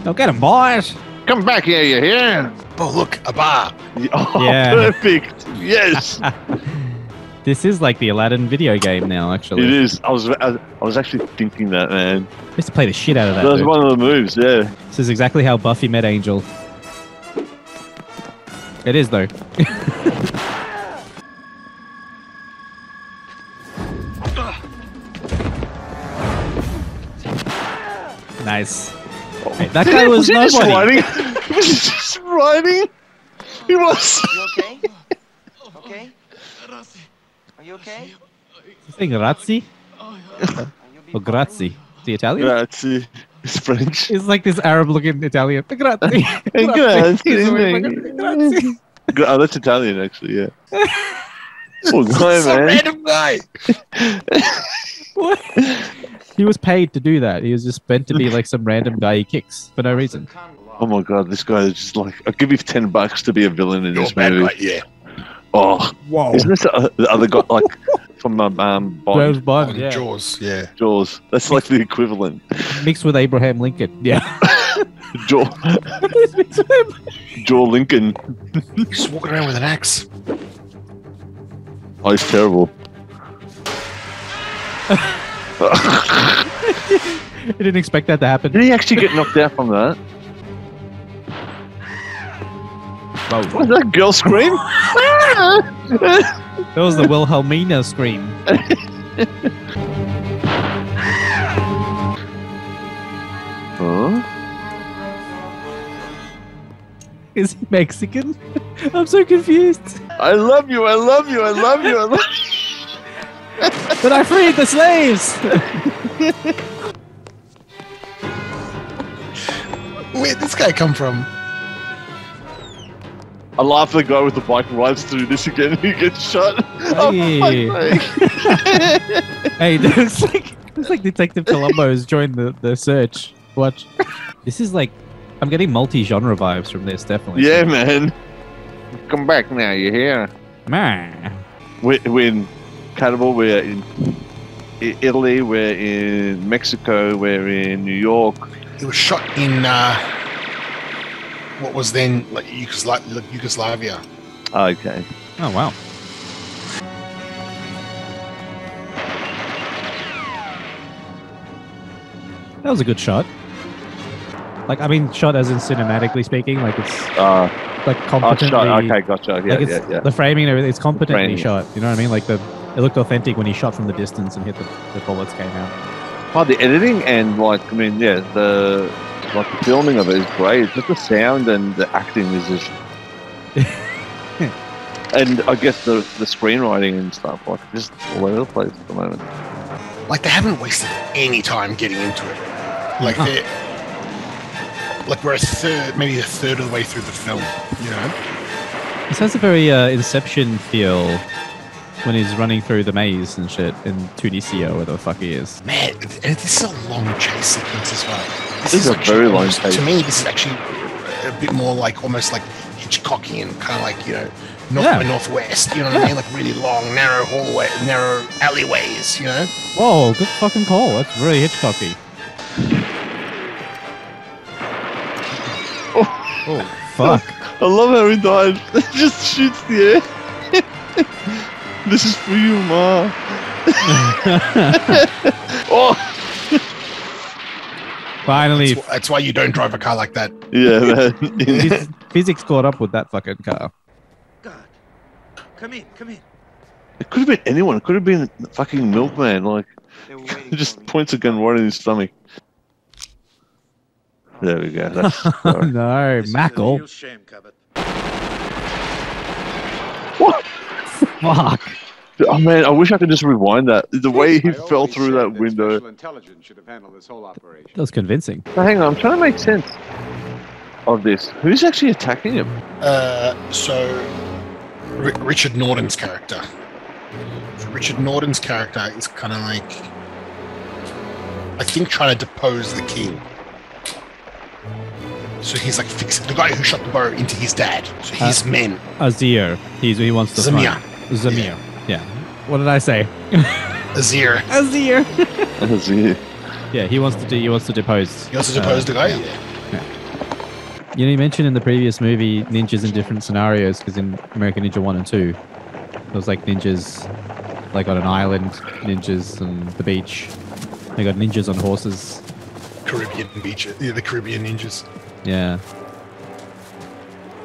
Oh, get him, boys! Come back here, you hear? Oh, look, a bar. Oh, Yeah. perfect. Yes. This is like the Aladdin video game now, actually. It is. I was actually thinking that, man. I used to play the shit out of that. That was dude. one of the moves, yeah. This is exactly how Buffy met Angel. It is, though. Nice. Hey, that guy was just nobody. riding? Was he just riding? He was. You okay? Okay? Are you okay? You saying Razzi? Or Grazie? Is he Italian? Grazie. It's French. It's like this Arab-looking Italian. Grazie. Grazie. Oh, that's Italian, actually, yeah. Oh, guy, Some man. random guy. What? He was paid to do that. He was just meant to be like some random guy he kicks for no reason. Oh my god, this guy is just like, I'll give you $10 to be a villain in this movie. Guy, yeah. Oh, whoa! Isn't this the other guy like from Bond? James Bond, yeah. Jaws, yeah. Jaws. That's like the equivalent. Mixed with Abraham Lincoln, yeah. Jaw Lincoln. He's walking around with an axe. Oh, he's terrible. I didn't expect that to happen. Did he actually get knocked out from that? Whoa. What was that girl scream? That was the Wilhelmina scream. Huh? Is he Mexican? I'm so confused. I love you, I love you, I love you, I love you. But I freed the slaves! Where'd this guy come from? I laugh at the guy with the bike rides through this again and he gets shot. Oh, Hey. Hey, it's like Detective Columbo has joined the search. Watch. This is like, I'm getting multi-genre vibes from this, definitely. Yeah, man. Come back now, you hear? Man. We're in Cannibal, we're in Italy, we're in Mexico, we're in New York. He was shot in what was then like Yugoslavia. Okay. Oh, wow. That was a good shot. Like, I mean, shot as in cinematically speaking, like it's like competently. Shot. Okay, gotcha. Yeah, like it's, yeah. The framing and everything, it's competently Framing. shot. You know what I mean? Like it looked authentic when he shot from the distance and hit the bullets came out. Oh, the editing and like, I mean, yeah, the filming of it is great. Just the sound and the acting is just, and I guess the screenwriting and stuff, like just all over the place at the moment. Like they haven't wasted any time getting into it. Like they're like we're maybe a third of the way through the film. You know, This has a very Inception feel when he's running through the maze and shit in Tunisia, where the fuck he is. man, and this is a long chase sequence as well. This is a actually very long almost- chase. To me, this is actually a bit more like almost like Hitchcockian, kind of like, you know, north by northwest. You know what I mean? Like really long, narrow hallway, narrow alleyways. You know. Whoa, good fucking call. That's really Hitchcocky. Oh, fuck. I love how he died. He just shoots the air. This is for you, Ma. Oh. Finally. That's why you don't drive a car like that. Yeah, man. Physics caught up with that fucking car. Come in, come in. It could have been anyone. It could have been the fucking milkman. Like, he just points a gun right in his stomach. There we go. That's, Oh no, Mackle. what? Fuck. Oh man, I wish I could just rewind that. The way he fell through that window. Special intelligence should have handled this whole operation. That was convincing. But hang on, I'm trying to make sense of this. Who's actually attacking him? Richard Norton's character. Richard Norton's character is kind of like, I think, trying to depose the king. So he's like fixing the guy who shot the bow into his dad. So his men. Azir. He wants to Zamir. Zamir. Yeah. What did I say? Azir. Azir. Azir. Yeah, he wants to depose. He wants to depose the guy. Yeah. You know, you mentioned in the previous movie ninjas in different scenarios, because in American Ninja 1 and 2, it was like ninjas like on an island, ninjas on the beach. They got ninjas on horses. Caribbean beach. Yeah, the Caribbean ninjas. Yeah.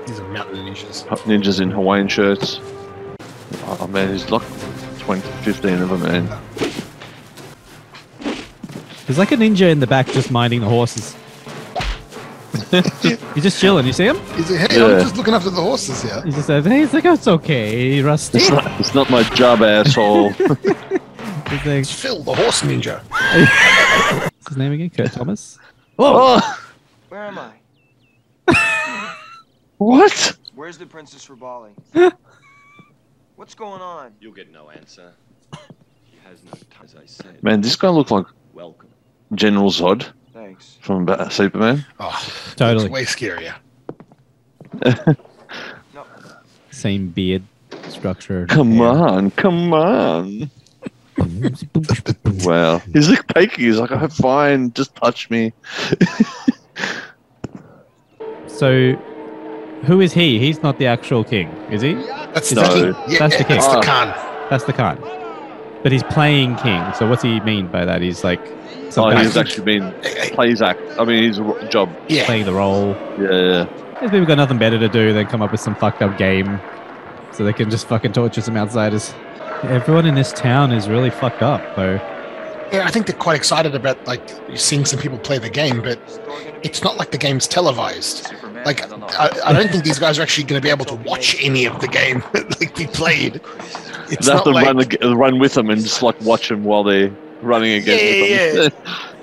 These are mountain ninjas. Ninjas in Hawaiian shirts. Oh man, there's like 15 of them, man. There's like a ninja in the back just minding the horses. He's just chilling. You see him? He's like, hey, I'm just looking after the horses here. He just says, hey, he's like, oh, it's okay, Rusty. It's not my job, asshole. He's like, it's Phil, the horse ninja. What's his name again? Kurt Thomas? Whoa! Where am I? What? Where's the Princess Ribali? What's going on? You'll get no answer. He has no time, as I said. Man, this guy looks like Welcome. General Zod. Thanks. From Superman. Oh, totally. Way scarier. No. Same beard structure. Come on. Wow. He's like Takeshi. He's like, oh, fine, just touch me. So, who is he? He's not the actual king, is he? That's the king. Yeah, that's the king. That's the Kahn. That's the Kahn. But he's playing king. So what's he mean by that? He's like... he's actually been... Plays act. I mean, his job. Yeah. Playing the role. Yeah. These people got nothing better to do than come up with some fucked up game so they can just fucking torture some outsiders. Everyone in this town is really fucked up, though. Yeah, I think they're quite excited about like seeing some people play the game, but it's not like the game's televised. Like, I don't think these guys are actually going to be able to watch any of the game like be played. It's they have not to like... run with them and just like watch them while they're running against them.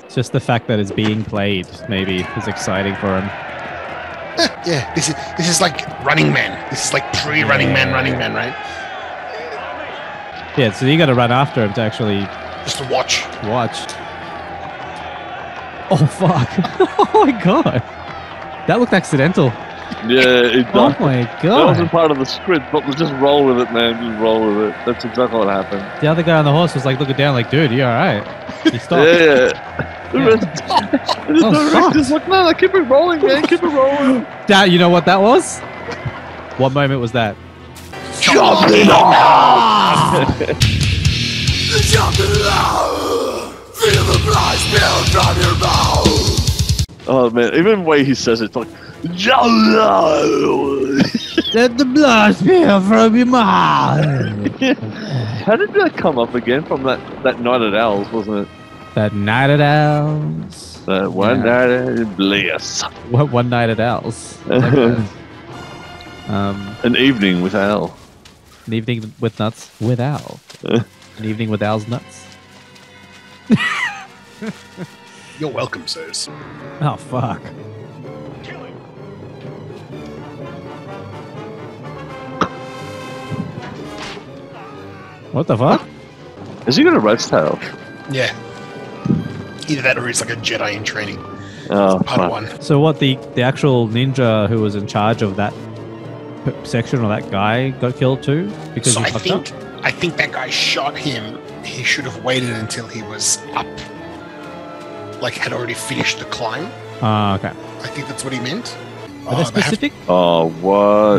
Just the fact that it's being played maybe is exciting for him. Yeah, this is like Running Man. This is like pre-Running Man, right? Yeah, so you got to run after him to actually just to watch. Oh fuck! Oh my god, that looked accidental. Yeah, it does. Oh my god, that wasn't part of the script, but just roll with it, man. Just roll with it. That's exactly what happened. The other guy on the horse was like looking down, like, dude, you all right? He stopped. Yeah. Just like, no, keep it rolling, man. Keep it rolling. That, you know what that was? What moment was that? Jump it off! Jump it off! Feel the blood spill from your mouth! Oh man, even the way he says it, it's like, let the blood spill from your mouth. How did that come up again from that Night at Owls, wasn't it? That Night at Owls. That one night at Bliss. What one night at Owls? An evening with Al. An evening with nuts with Al. An evening with Al's nuts. You're welcome, sirs. Oh fuck. What the fuck? Has he got a roast tail? Yeah. Either that or he's like a Jedi in training. Oh, Padawan. So what, the actual ninja who was in charge of that section or that guy got killed too? Because so he I fucked think up? I think that guy shot him. He should have waited until he was up. Like had already finished the climb. Okay. I think that's what he meant. Are they specific? Oh, what?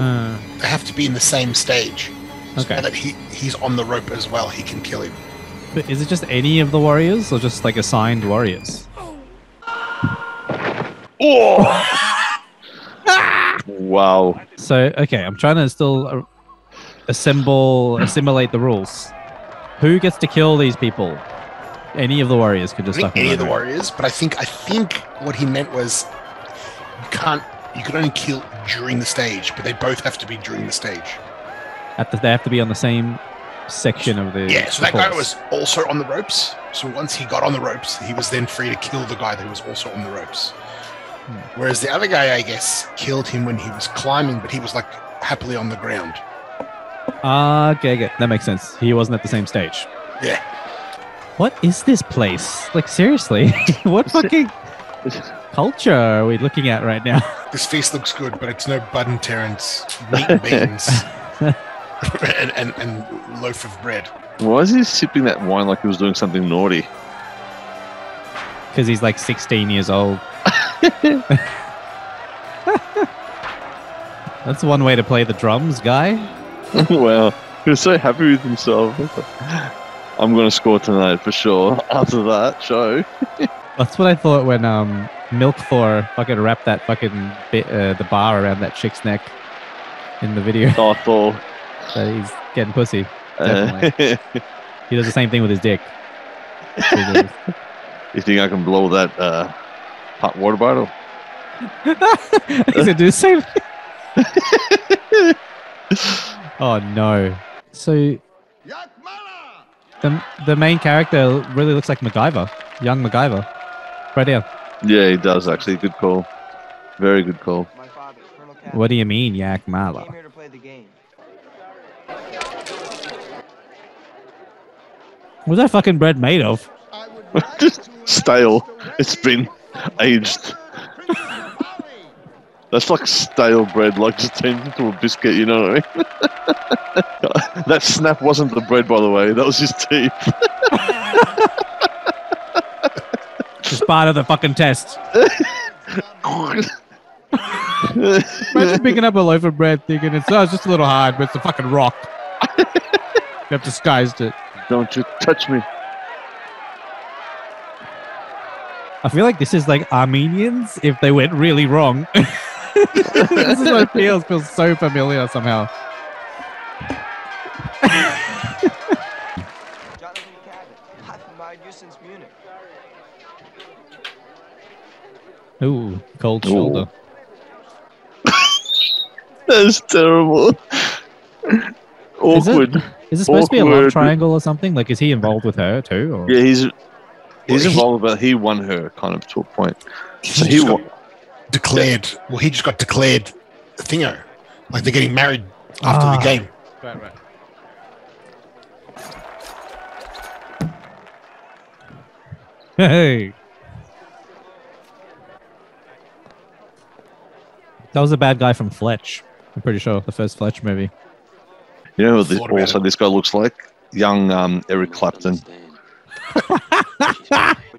They have to be in the same stage. Okay. So that he's on the rope as well. He can kill him. But is it just any of the warriors or just like assigned warriors? Oh! Wow. So, okay, I'm trying to still assimilate the rules. Who gets to kill these people? Any of the warriors could just any of the warriors, but I think what he meant was you could only kill during the stage, but they both have to be during the stage. They have to be on the same section of the Yeah, so that guy horse. was also on the ropes. So once he got on the ropes, he was then free to kill the guy that was also on the ropes. Whereas the other guy, I guess, killed him when he was climbing, but he was like happily on the ground. Okay, that makes sense. He wasn't at the same stage. Yeah. What is this place? Like, seriously, what fucking culture are we looking at right now? This feast looks good, but it's no Bud and Terrence meat and beans and loaf of bread. Why is he sipping that wine like he was doing something naughty? Because he's like 16 years old. That's one way to play the drums, guy. Well, he was so happy with himself. I'm going to score tonight for sure after that show. That's what I thought when Milk Thor fucking wrapped that fucking bit, the bar around that chick's neck in the video. Oh, Thor. That he's getting pussy. Definitely. He does the same thing with his dick. You think I can blow that hot water bottle? He's gonna do the same. Oh no! So the main character really looks like MacGyver, young MacGyver. Right here. Yeah, he does actually. Good call. Very good call. What do you mean, Yak Mala? What's that fucking bread made of? Just stale. It's been aged. That's like stale bread, like just turned into a biscuit, you know what I mean? That snap wasn't the bread, by the way. That was his teeth. Just part of the fucking test. Imagine picking up a loaf of bread thinking it's just a little hard, but it's a fucking rock. They've disguised it. Don't you touch me. I feel like this is like Armenians if they went really wrong. This is what it feels so familiar somehow. Ooh, cold shoulder. That's terrible. Awkward. Is it supposed to be a love triangle or something? Like, is he involved with her too? Or? Yeah, he's involved, but he won her kind of to a point. So he declared. Well, he just got declared a thingo. Like they're getting married after the game. Right. Hey. That was a bad guy from Fletch. I'm pretty sure the first Fletch movie. You know who this guy looks like? Young Eric Clapton.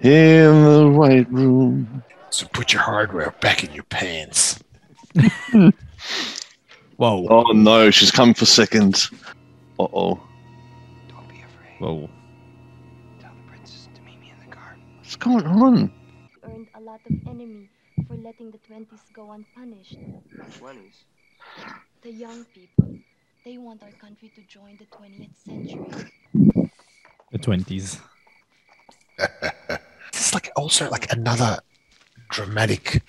In the white room. So put your hardware back in your pants. Whoa. Oh no, she's coming for seconds. Uh-oh. Don't be afraid. Whoa. Tell the princess to meet me in the garden. What's going on? Earned a lot of enemy for letting the 20s go unpunished. 20s? The young people. They want our country to join the 20th century. The 20s. This is like also like another dramatic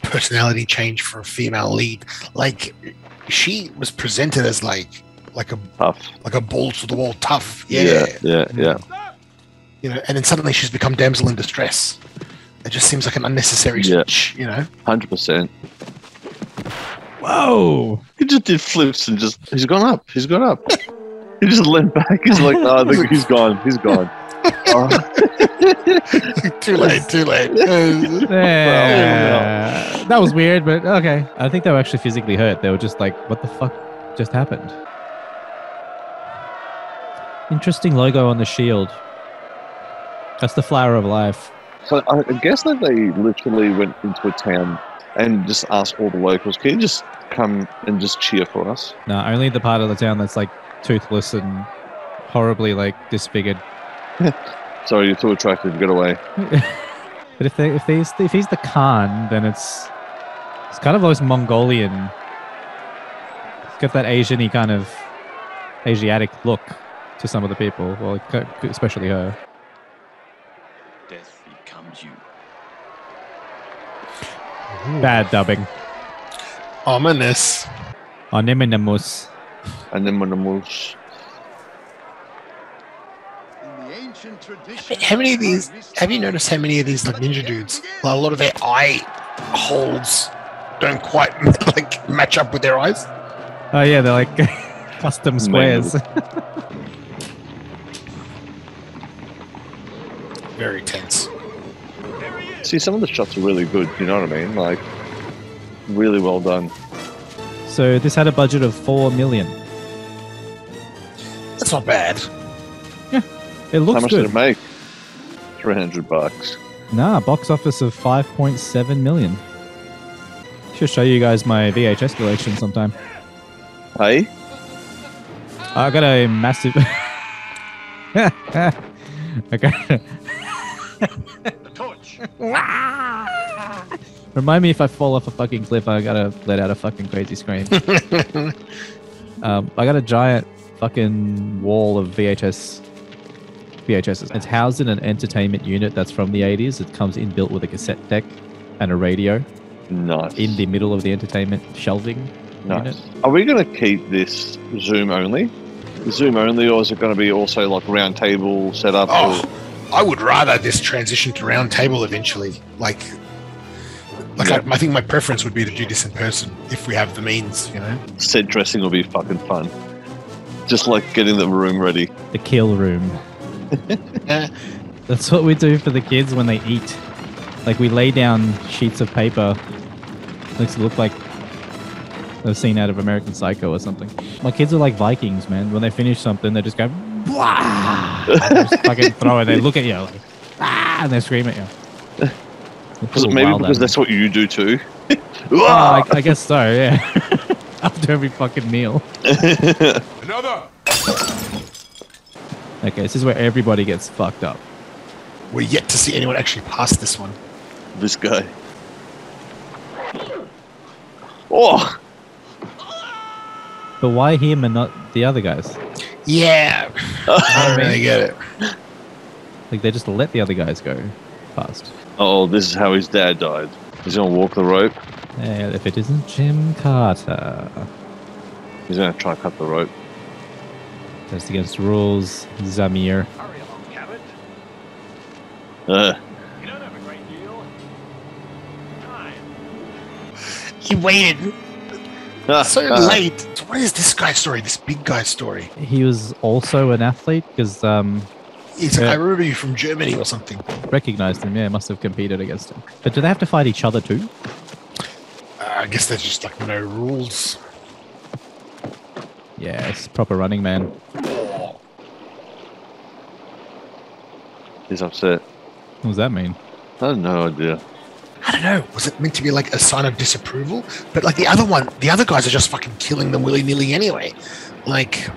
personality change for a female lead. Like she was presented as like a tough, like a balls to the wall tough. Yeah. You know, and then suddenly she's become damsel in distress. It just seems like an unnecessary switch. You know, 100%. Whoa! He just did flips and he's gone up. He just leant back. He's like, oh, I think he's gone. He's gone. Too late. That was weird, but okay. I think they were actually physically hurt. They were just like, what the fuck just happened? Interesting logo on the shield. That's the flower of life. So I guess that they literally went into a town and just asked all the locals, can you just come and just cheer for us? No, only the part of the town that's like toothless and horribly like disfigured. Sorry, you're too attractive. Get away. But if he's the Kahn, then it's kind of almost Mongolian. It's got that Asian-y kind of Asiatic look to some of the people, well, especially her. Death becomes you. Bad dubbing. Ominous. Anonymous. How many of these? Have you noticed how many of these like ninja dudes? Like, a lot of their eye holes don't quite like match up with their eyes. Oh yeah, they're like custom squares. Very tense. See, some of the shots are really good. You know what I mean? Like, really well done. So this had a budget of 4 million. That's not bad. Yeah, it looks How much good. did it make? $300. Nah, box office of 5.7 million. Should show you guys my VHS collection sometime. Hey? I got a massive. Okay. Remind me if I fall off a fucking cliff, I gotta let out a fucking crazy scream. I got a giant fucking wall of VHSs. It's housed in an entertainment unit that's from the 80s. It comes inbuilt with a cassette deck and a radio. Nice. In the middle of the entertainment shelving unit. Are we going to keep this Zoom only? Zoom only, or is it going to be also like round table setup? Oh, I would rather this transition to round table eventually. Like yeah. I think my preference would be to do this in person if we have the means, you know. Set dressing will be fucking fun. Just like getting the room ready. The kill room. That's what we do for the kids when they eat. Like we lay down sheets of paper. Makes it look like a scene out of American Psycho or something. My kids are like Vikings, man. When they finish something, they just go, blah! They just fucking throw it. They look at you like, ah! And they scream at you. Maybe because that's what you do too. I guess so, yeah. After every fucking meal. Another! Okay, this is where everybody gets fucked up. We're yet to see anyone actually pass this one. This guy. Oh! But why him and not the other guys? Yeah. I don't really get it. Like, they just let the other guys go past. Oh, this is how his dad died. He's going to walk the rope. Yeah, if it isn't GYMKATA. He's going to try to cut the rope. That's against the rules. Zamir. Hurry along, Cabot. You don't have a great deal of time. He waited so late. So what is this guy's story? This big guy's story? He was also an athlete because he's like, I remember you from Germany or something. Recognized him, yeah. Must have competed against him. But do they have to fight each other too? I guess there's just like no rules. Yeah, it's proper Running Man. He's upset. What does that mean? I have no idea. I don't know. Was it meant to be like a sign of disapproval? But like the other guys are just fucking killing them willy-nilly anyway. Like...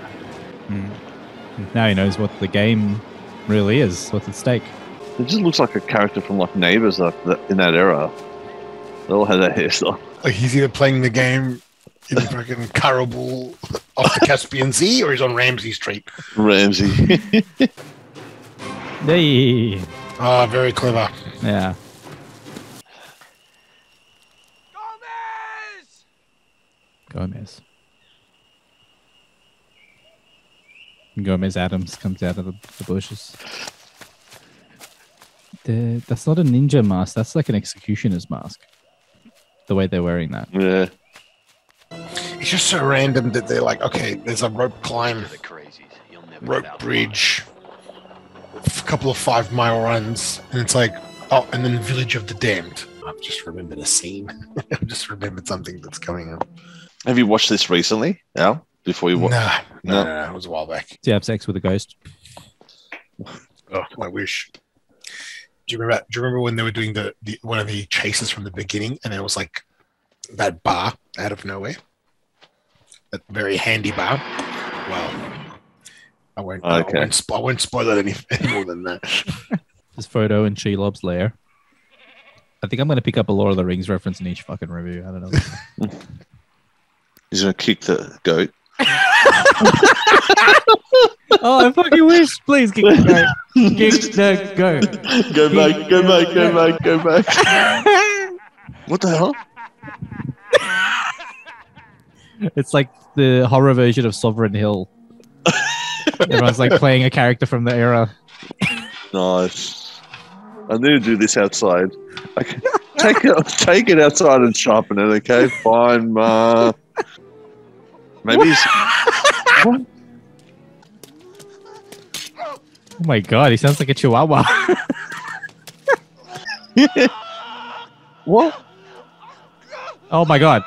Now he knows what the game really is. What's at stake. It just looks like a character from like Neighbours in that era. They all had that hairstyle. Like he's either playing the game in fucking Karabul off the Caspian Sea or he's on Ramsey Street. Ramsey. Hey. Oh, very clever. Yeah. Gomez. Gomez Adams comes out of the bushes. That's not a ninja mask. That's like an executioner's mask. The way they're wearing that. Yeah. It's just so random that they're like, okay, there's a rope climb, rope bridge, a couple of 5-mile runs, and it's like, oh, and then Village of the Damned. I've just remembered a scene. I've just remembered something that's coming up. Have you watched this recently, Al? Before you watch? No, it was a while back. Do you have sex with a ghost? Oh, I wish. Do you remember when they were doing the one of the chases from the beginning, and there was like that bar out of nowhere, that very handy bar? Well, I won't spoil it any more than that. This photo in Shelob's lair. I think I'm going to pick up a Lord of the Rings reference in each fucking review. I don't know. He's going to kick the goat. Oh, I fucking wish. Please kick the goat. Kick the goat. Go back. What the hell? It's like the horror version of Sovereign Hill. Everyone's like playing a character from the era. Nice. I need to do this outside. Okay. Take it outside and sharpen it, okay? Fine, Ma. Maybe he's... What? Oh my god, he sounds like a chihuahua. What? Oh my god.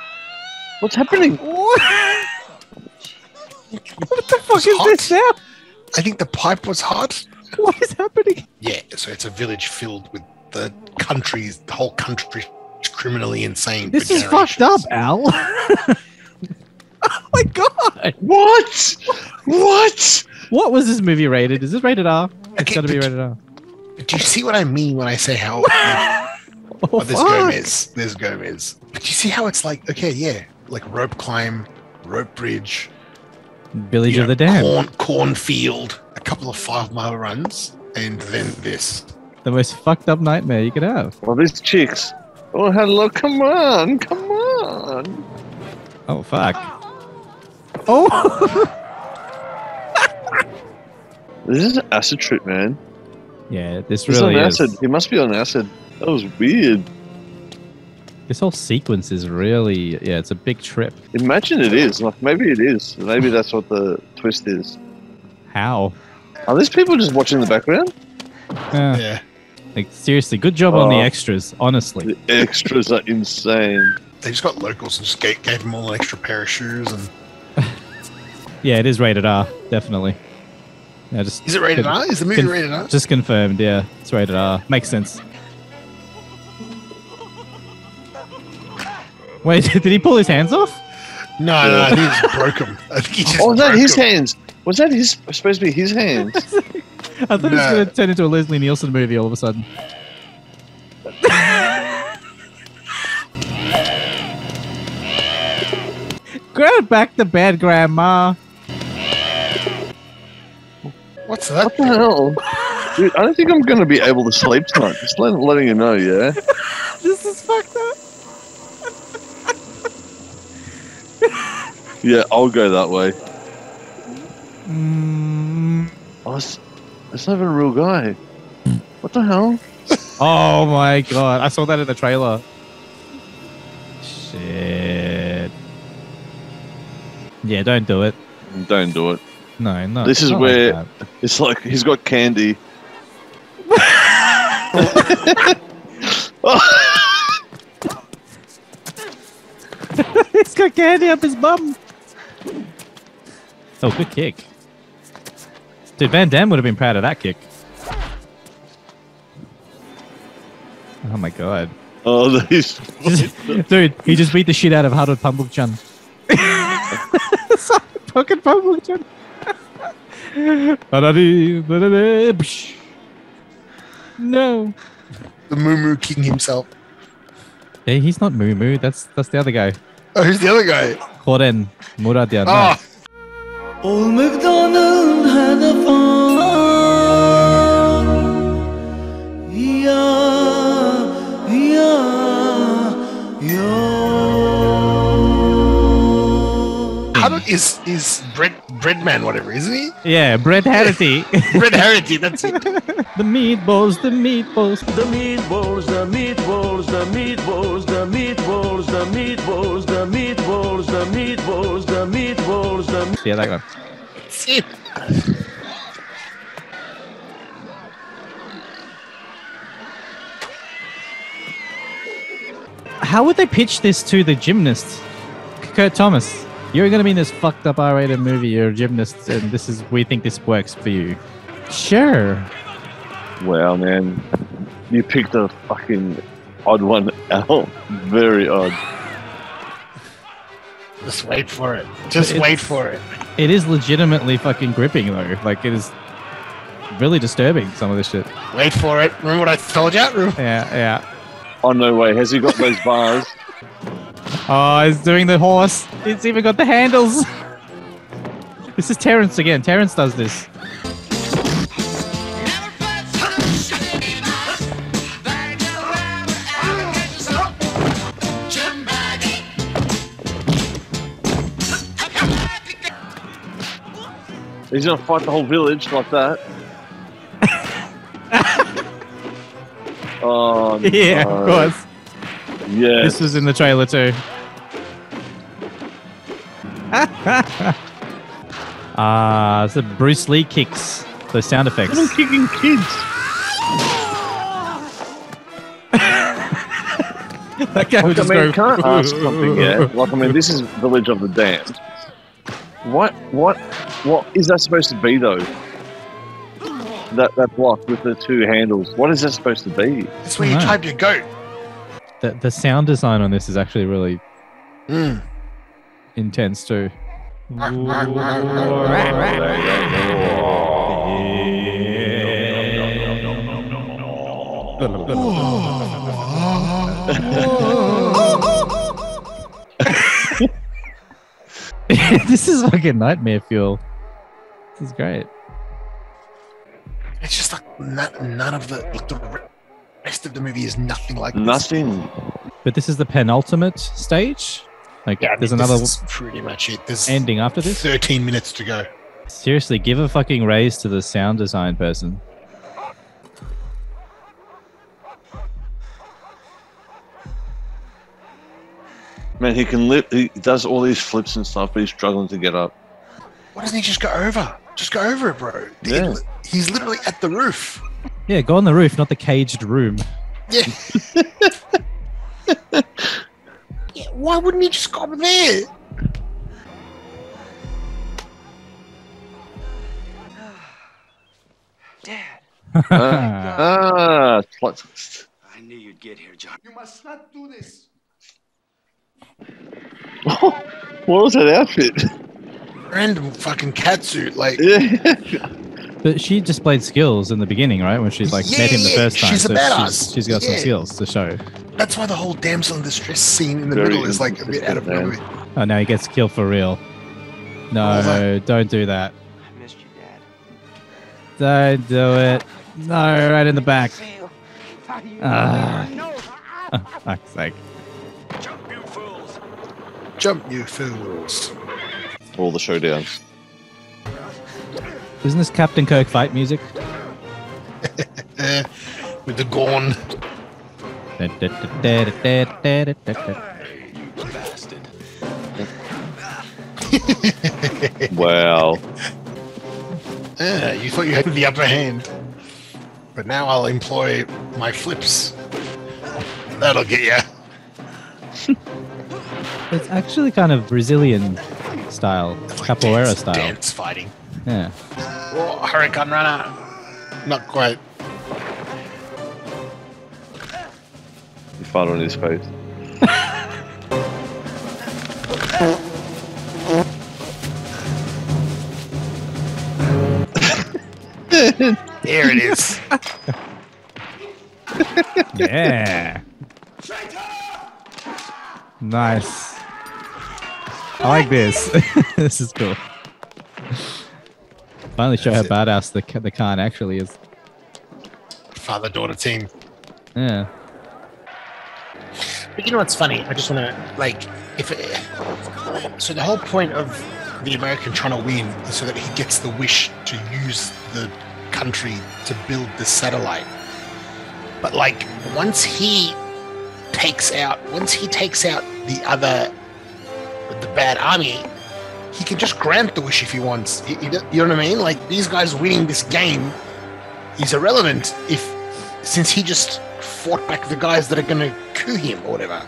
What's happening? What the fuck is this now? I think the pipe was hot. What is happening? Yeah, so it's a village filled with the whole country criminally insane. This is fucked up, Al. Oh my god. What? What? What was this movie rated? Is this rated R? It's Okay, gotta be rated R. Do you see what I mean when I say how... Oh, there's fuck. Gomez. There's Gomez. But you see how it's like, okay, yeah, like rope climb, rope bridge, Village of the Dam. cornfield, a couple of 5-mile runs, and then this. The most fucked up nightmare you could have. Well, these chicks. Oh, hello. Come on. Come on. Oh, fuck. Oh! This is an acid trip, man. Yeah, this He's really on is. acid. He must be on acid. That was weird. This whole sequence is really, yeah, it's a big trip. Imagine it is. Like, maybe it is. Maybe that's what the twist is. How? Are these people just watching the background? Yeah. Like, seriously, good job on the extras, honestly. The extras are insane. They just got locals and just gave them all an extra pair of shoes. And Yeah, it is rated R, definitely. Yeah, just is it rated R? Is the movie rated R? Just confirmed, yeah. It's rated R. Makes sense. Wait, did he pull his hands off? No, I think he just broke them. I think he just Oh, was that broke his 'em. hands? Was that supposed to be his hands? I thought it was going to turn into a Leslie Nielsen movie all of a sudden. Grab back the bad grandma. What's that? What the hell? Dude, I don't think I'm going to be able to sleep tonight. Just letting you know, yeah? This is fucked up. Yeah, I'll go that way. Mm. Oh, it's not even a real guy. What the hell? Oh my god, I saw that in the trailer. Shit. Yeah, don't do it. Don't do it. No, no. This is not where like it's like he's got candy. He's got candy up his bum. Oh, good kick. Dude, Van Damme would have been proud of that kick. Oh my god. Oh, these. Dude, he just beat the shit out of Harold Pambukchan. Fucking Pambukchan. No. The Moo King himself. Yeah, he's not Moo Moo. That's the other guy. Oh, who's the other guy? Horen Muradyan. Oh. Is Breadman whatever, isn't he? Yeah, Brett Harity. Brett Harity, that's it. The meatballs, the meatballs. The meatballs, the meatballs, the meatballs, the meatballs, the meatballs, the meatballs, the meatballs, the meatballs, the Yeah, that one. That's it. How would they pitch this to the gymnast? Kurt Thomas, you're going to be in this fucked up R-rated movie. You're a gymnast, and we think this works for you. Sure. Wow, man, you picked a fucking odd one out. Very odd. Just wait for it. Just wait for it. It is legitimately fucking gripping though. Like it is really disturbing. Some of this shit. Wait for it. Remember what I told you? Yeah. Oh no way! Has he got those bars? Oh, he's doing the horse. It's even got the handles. This is Terrence again. Terrence does this. He's gonna fight the whole village like that. Oh, Yeah, no. of course. Yeah. This was in the trailer too. So Bruce Lee kicks. Those sound effects. I'm kicking kids. That guy would just can go. I ask something? Yeah. Like, I mean, this is Village of the Damned. What is that supposed to be though? That block with the two handles. What is that supposed to be? That's where you type your goat. The sound design on this is actually really intense too. This is fucking nightmare fuel. This is great. It's just like none of the rest of the movie is nothing like nothing. This. But this is the penultimate stage. Like, yeah, there's another. This is pretty much it. There's ending after this. 13 minutes to go. Seriously, give a fucking raise to the sound design person. Man, he can he does all these flips and stuff, but he's struggling to get up. Why doesn't he just go over? Just go over it, bro. Yeah. He's literally at the roof. Yeah, go on the roof, not the caged room. Yeah. Yeah, why wouldn't he just go up there? Dad. Plot twist. I knew you'd get here, John. You must not do this. What was that outfit? Random fucking catsuit, like. But she displayed skills in the beginning, right? When she met him the first time. She's a badass. She's got some skills to show. That's why the whole damsel in distress scene in the middle is like a bit out of nowhere. Oh, now he gets killed for real. No, don't do that. I missed you, Dad. Don't do it. No, right in the back. Oh, fuck's sake. Jump, you fools. Jump, you fools. All the showdowns. Isn't this Captain Kirk fight music? With the Gorn. Bastard. Wow. You thought you had the upper hand. But now I'll employ my flips. That'll get you. It's actually kind of Brazilian style, capoeira style. Dance fighting. Yeah. Oh, Hurricane Runner. Not quite. He farted on his face. There it is. Yeah. Nice. I like this. This is cool. Finally show how badass the Kahn actually is. Father-daughter team. Yeah. But you know what's funny? I just want to, so the whole point of the American trying to win is so that he gets the wish to use the country to build the satellite. But once he takes out the bad army, he can just grant the wish if he wants. You know what I mean? Like, these guys winning this game is irrelevant since he just fought back the guys that are going to coup him or whatever.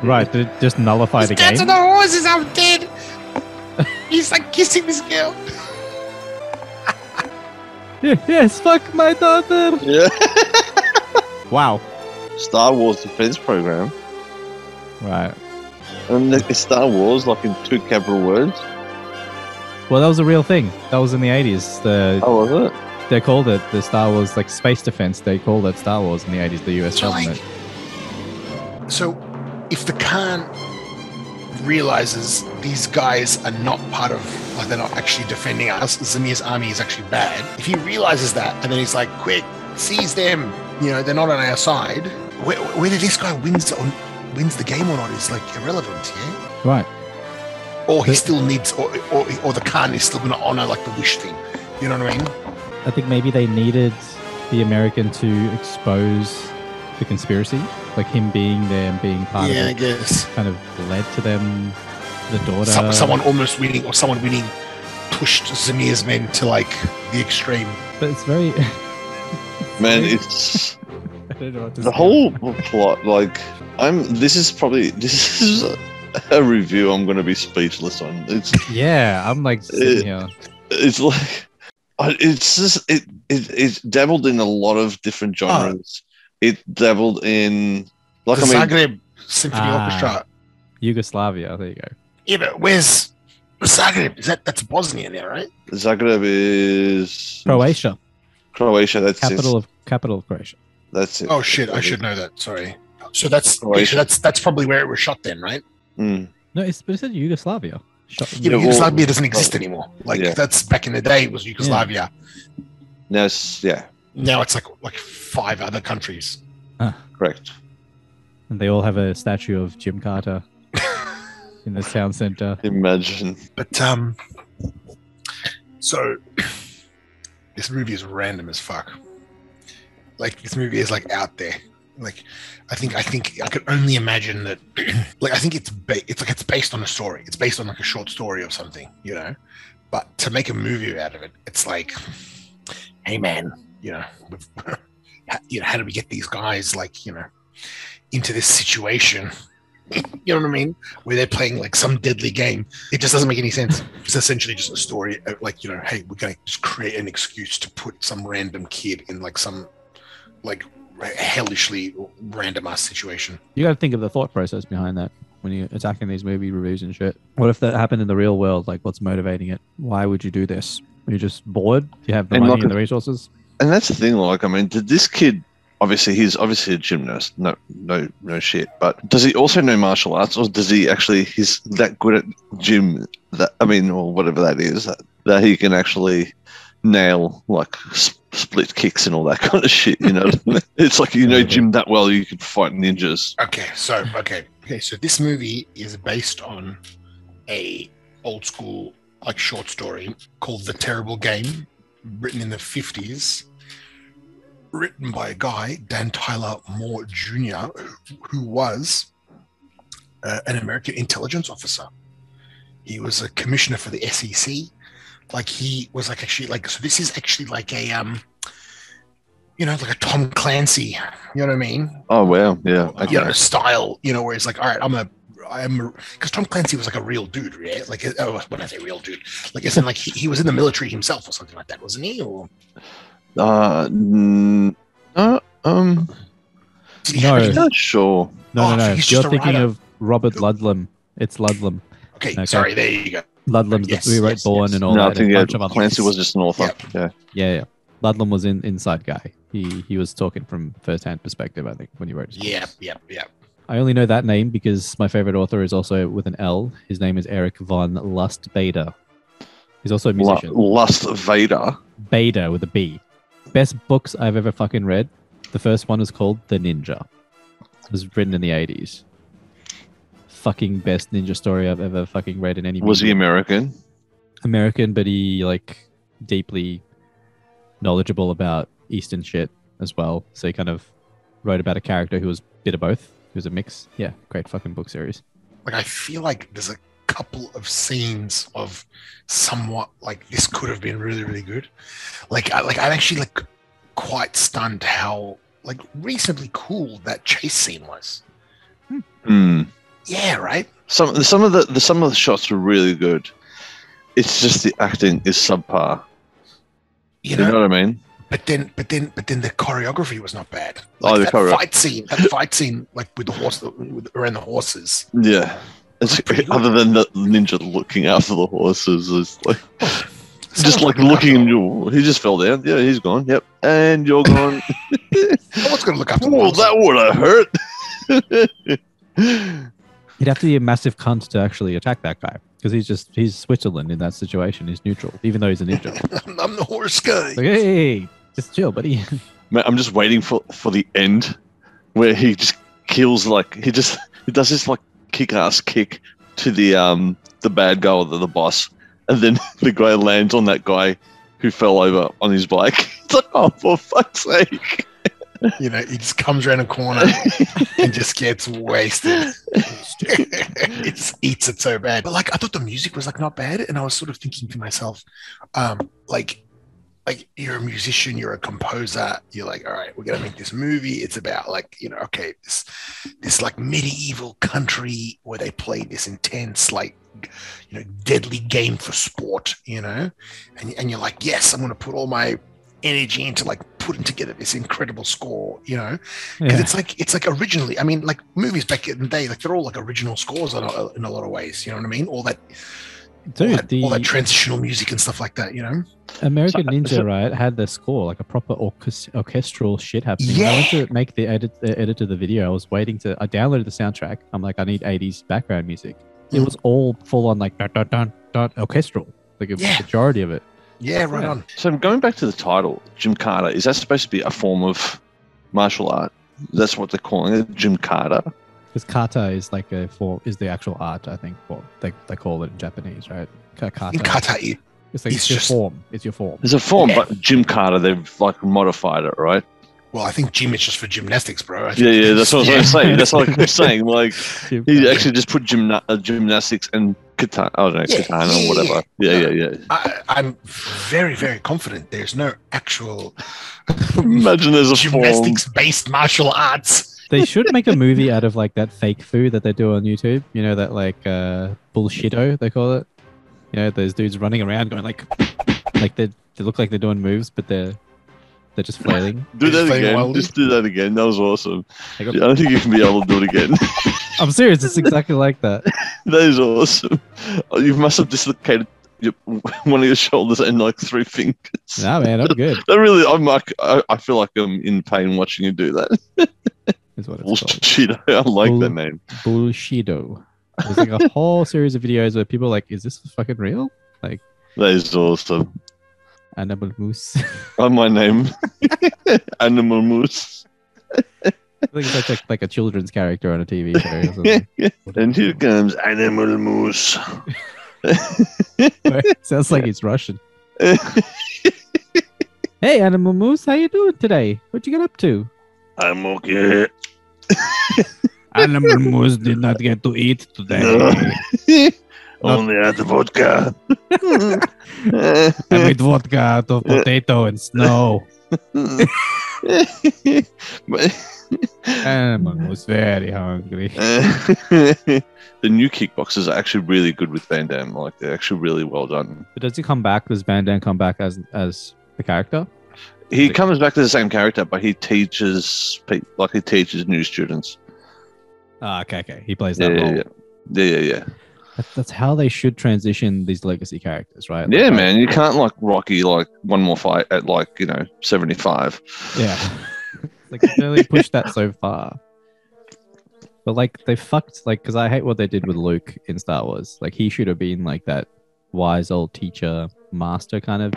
Right, to just nullify the game. That's the horses, I'm dead. He's like kissing this girl. Yes, fuck my daughter. Yeah. Wow. Star Wars defense program. Right. And it's Star Wars, like in 2 capital words. Well, that was a real thing. That was in the 80s. Oh, was it? They called it the Star Wars, space defense. They called it Star Wars in the 80s, the US government. So, if the Kahn realizes these guys are not part of, they're not actually defending us, Zamir's army is actually bad. If he realizes that, and then he's like, quick, seize them. They're not on our side. Whether this guy wins the game or not is irrelevant, yeah? Right. Or he still needs, or the Kahn is still going to honor the wish thing. You know what I mean? I think maybe they needed the American to expose the conspiracy, like him being there and being part of it. I guess kind of led to them, the daughter. Someone almost winning, or someone winning, pushed Zamir's men to like the extreme. But it's very, man. It's I don't know what to the say. whole plot. Like, this is a review. I'm going to be speechless on. It's I'm like sitting here. It's like it's just it dabbled in a lot of different genres. It dabbled in like the Zagreb Symphony Orchestra, Yugoslavia. There you go. Yeah, but where's Zagreb? That's Bosnia now, right? Zagreb is Croatia. That's capital of Croatia. That's it. Oh shit! I should know that. Sorry. So that's probably where it was shot then, right? Mm. No, it said Yugoslavia. Yugoslavia doesn't exist anymore. Like that's back in the day. It was Yugoslavia. Now it's Now it's like 5 other countries. Correct. And they all have a statue of GYMKATA in the town center. Imagine. But so this movie is random as fuck. Like this movie is like out there. Like I think I could only imagine that. Like I think it's based on a story. It's based on like a short story or something, you know. But to make a movie out of it, it's like, hey man, how do we get these guys into this situation? You know what I mean? Where they're playing like some deadly game. It just doesn't make any sense. It's essentially just a story of hey, we're going to just create an excuse to put some random kid in like some like hellishly random ass situation. You got to think of the thought process behind that when you're attacking these movie reviews and shit. What if that happened in the real world? Like, what's motivating it? Why would you do this? Are you just bored? Do you have the money and the resources? And that's the thing. Like, I mean, did this kid? Obviously, he's obviously a gymnast. No shit. But does he also know martial arts, or does he actually? He's that good at gym that or whatever that is that he can actually nail like split kicks and all that kind of shit. You know, it's like gym that well, you can fight ninjas. Okay, so this movie is based on a old school like short story called The Terrible Game, written in the 50s. Written by a guy, Dan Tyler Moore Jr., who was an American intelligence officer. He was a commissioner for the SEC. Like he was like actually like, so this is actually like a like a Tom Clancy, you know what I mean? Oh wow, yeah. Okay. Style, where it's like, all right, because Tom Clancy was like a real dude, right? Like, when I say real dude, like isn't like he was in the military himself or something like that, wasn't he? Or no. I'm not sure. No. You're thinking of Robert Ludlum. It's Ludlum. Okay, sorry. There you go. Ludlum's who wrote Born and all that. I think Clancy was just an author. Yeah. Ludlum was inside guy. He was talking from first-hand perspective, I think, when he wrote his books. Yeah. I only know that name because my favorite author is also with an L. His name is Eric von Lustbader. He's also a musician. Lustbader? Bader with a B. Best books I've ever fucking read. The first one is called The Ninja. It was written in the 80s. Fucking best ninja story I've ever fucking read in any movie. Was he American? American, but he deeply knowledgeable about Eastern shit as well. So he kind of wrote about a character who was a bit of both. He was a mix. Yeah, great fucking book series. Like I feel like there's a couple of scenes of somewhat like this could have been really, really good. I'm actually quite stunned how reasonably cool that chase scene was. Yeah, right. Some of the shots were really good. It's just the acting is subpar. You know what I mean? But then the choreography was not bad. That fight scene, like with the horse around the horses. Yeah. Other than the ninja looking after the horses, is like just like looking in your. He just fell down. Yeah, he's gone. Yep, and you're gone. Someone's gonna look after. Oh, that would have hurt. You'd have to be a massive cunt to actually attack that guy because he's Switzerland in that situation. He's neutral, even though he's a ninja. I'm the horse guy. Like, hey, just chill, buddy. Man, I'm just waiting for the end where he just kills he does this kick-ass kick to the bad guy or the boss, and then the guy lands on that guy who fell over on his bike. It's like, oh, for fuck's sake. You know, he just comes around a corner and just gets wasted. It eats it so bad. But like, I thought the music was like not bad, and I was sort of thinking to myself, like you're a musician, you're a composer, you're like, all right, we're gonna make this movie. It's about like, you know, okay, this like medieval country where they play this intense, like, you know, deadly game for sport, you know, and you're like, yes, I'm gonna put all my energy into like putting together this incredible score, you know, because it's like originally, I mean, like movies back in the day, like they're all like original scores in a lot of ways, you know what I mean? All that transitional music and stuff like that, you know. American Ninja, right, had the score, like a proper orchestral shit happening. Yeah. When I went to make the edit to the video, I was waiting I downloaded the soundtrack. I'm like, I need 80s background music. It was all full on like dun, dun, dun, dun, orchestral, like a majority of it. Yeah, right on. So going back to the title, GYMKATA, is that supposed to be a form of martial art? That's what they're calling it, GYMKATA? Because kata is like is the actual art, I think. Well, they call it in Japanese, right? Kata. Kata. It's like it's your form. It's your form. There's a form, but GYMKATA, they've like modified it, right? Well, I think gym is just for gymnastics, bro. Yeah, that's what I was going to say. That's what I'm saying. Like, he actually just put gymnastics and katana, I don't know, katana or whatever. Yeah. I'm very, very confident there's no actual imagine there's a gymnastics-based martial arts. They should make a movie out of like that fake food that they do on YouTube. You know, that like bullshitto, they call it. You know, those dudes running around going like they look like they're doing moves, but they're just flailing. Do that again. Just do that again. That was awesome. I don't think you can be able to do it again. I'm serious. It's exactly like that. That is awesome. You must have dislocated one of your shoulders and like 3 fingers. Nah, man, I'm good. That really, I feel like I'm in pain watching you do that. Is what it's Bullshitto. I like that name. Bullshitto. There's like a whole series of videos where people are like, is this fucking real? Like, that is awesome. Animal Moose. On my name. Animal Moose. I think it's like a children's character on a TV show or something. And here comes Animal Moose. Sounds like it's Russian. Hey, Animal Moose, how you doing today? What you get up to? I'm okay. Animal Moose did not get to eat today. No. Only had the vodka. I made vodka out of potato and snow. Animal was very hungry. The new Kickboxers are actually really good with Van Damme. Like, they're actually really well done. But does he come back? Does Van Damme come back as the character? He comes back to the same character, but he teaches new students. Okay. He plays that role. Yeah. That's how they should transition these legacy characters, right? Yeah, man. You can't like Rocky like one more fight at 75. Yeah. Like they really pushed that so far. But like they fucked because I hate what they did with Luke in Star Wars. Like he should have been like that wise old teacher master kind of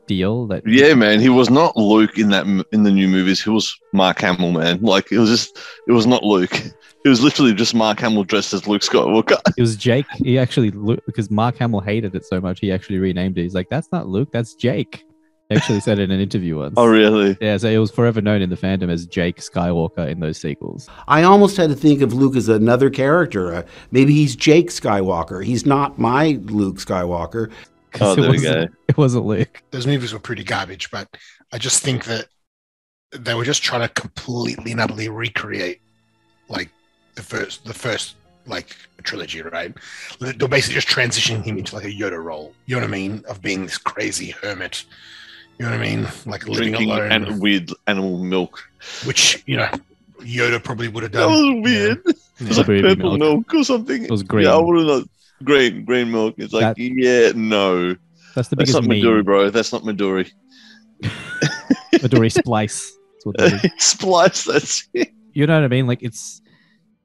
deal. Yeah, man. He was not Luke in the new movies. He was Mark Hamill, man. Like it was not Luke. It was literally just Mark Hamill dressed as Luke Skywalker. It was Jake. He actually, because Mark Hamill hated it so much, he actually renamed it. He's like, that's not Luke, that's Jake. He actually said it in an interview once. Oh, really? Yeah, so it was forever known in the fandom as Jake Skywalker in those sequels. I almost had to think of Luke as another character. Maybe he's Jake Skywalker. He's not my Luke Skywalker. Oh, there we go. It wasn't Luke. Those movies were pretty garbage, but I just think that they were just trying to completely and utterly recreate like the first like trilogy, right? They're basically just transitioning him into like a Yoda role. You know what I mean? Of being this crazy hermit. You know what I mean? Like living alone. And weird animal milk. Which, you know, Yoda probably would have done. That was weird. Yeah. It was like purple milk or something. It was green. Yeah, I would have not. Green milk. It's like, no. That's the biggest That's not meme. Midori, bro. That's not Midori. Midori Splice. That's what that is. Splice, that's it. You know what I mean? Like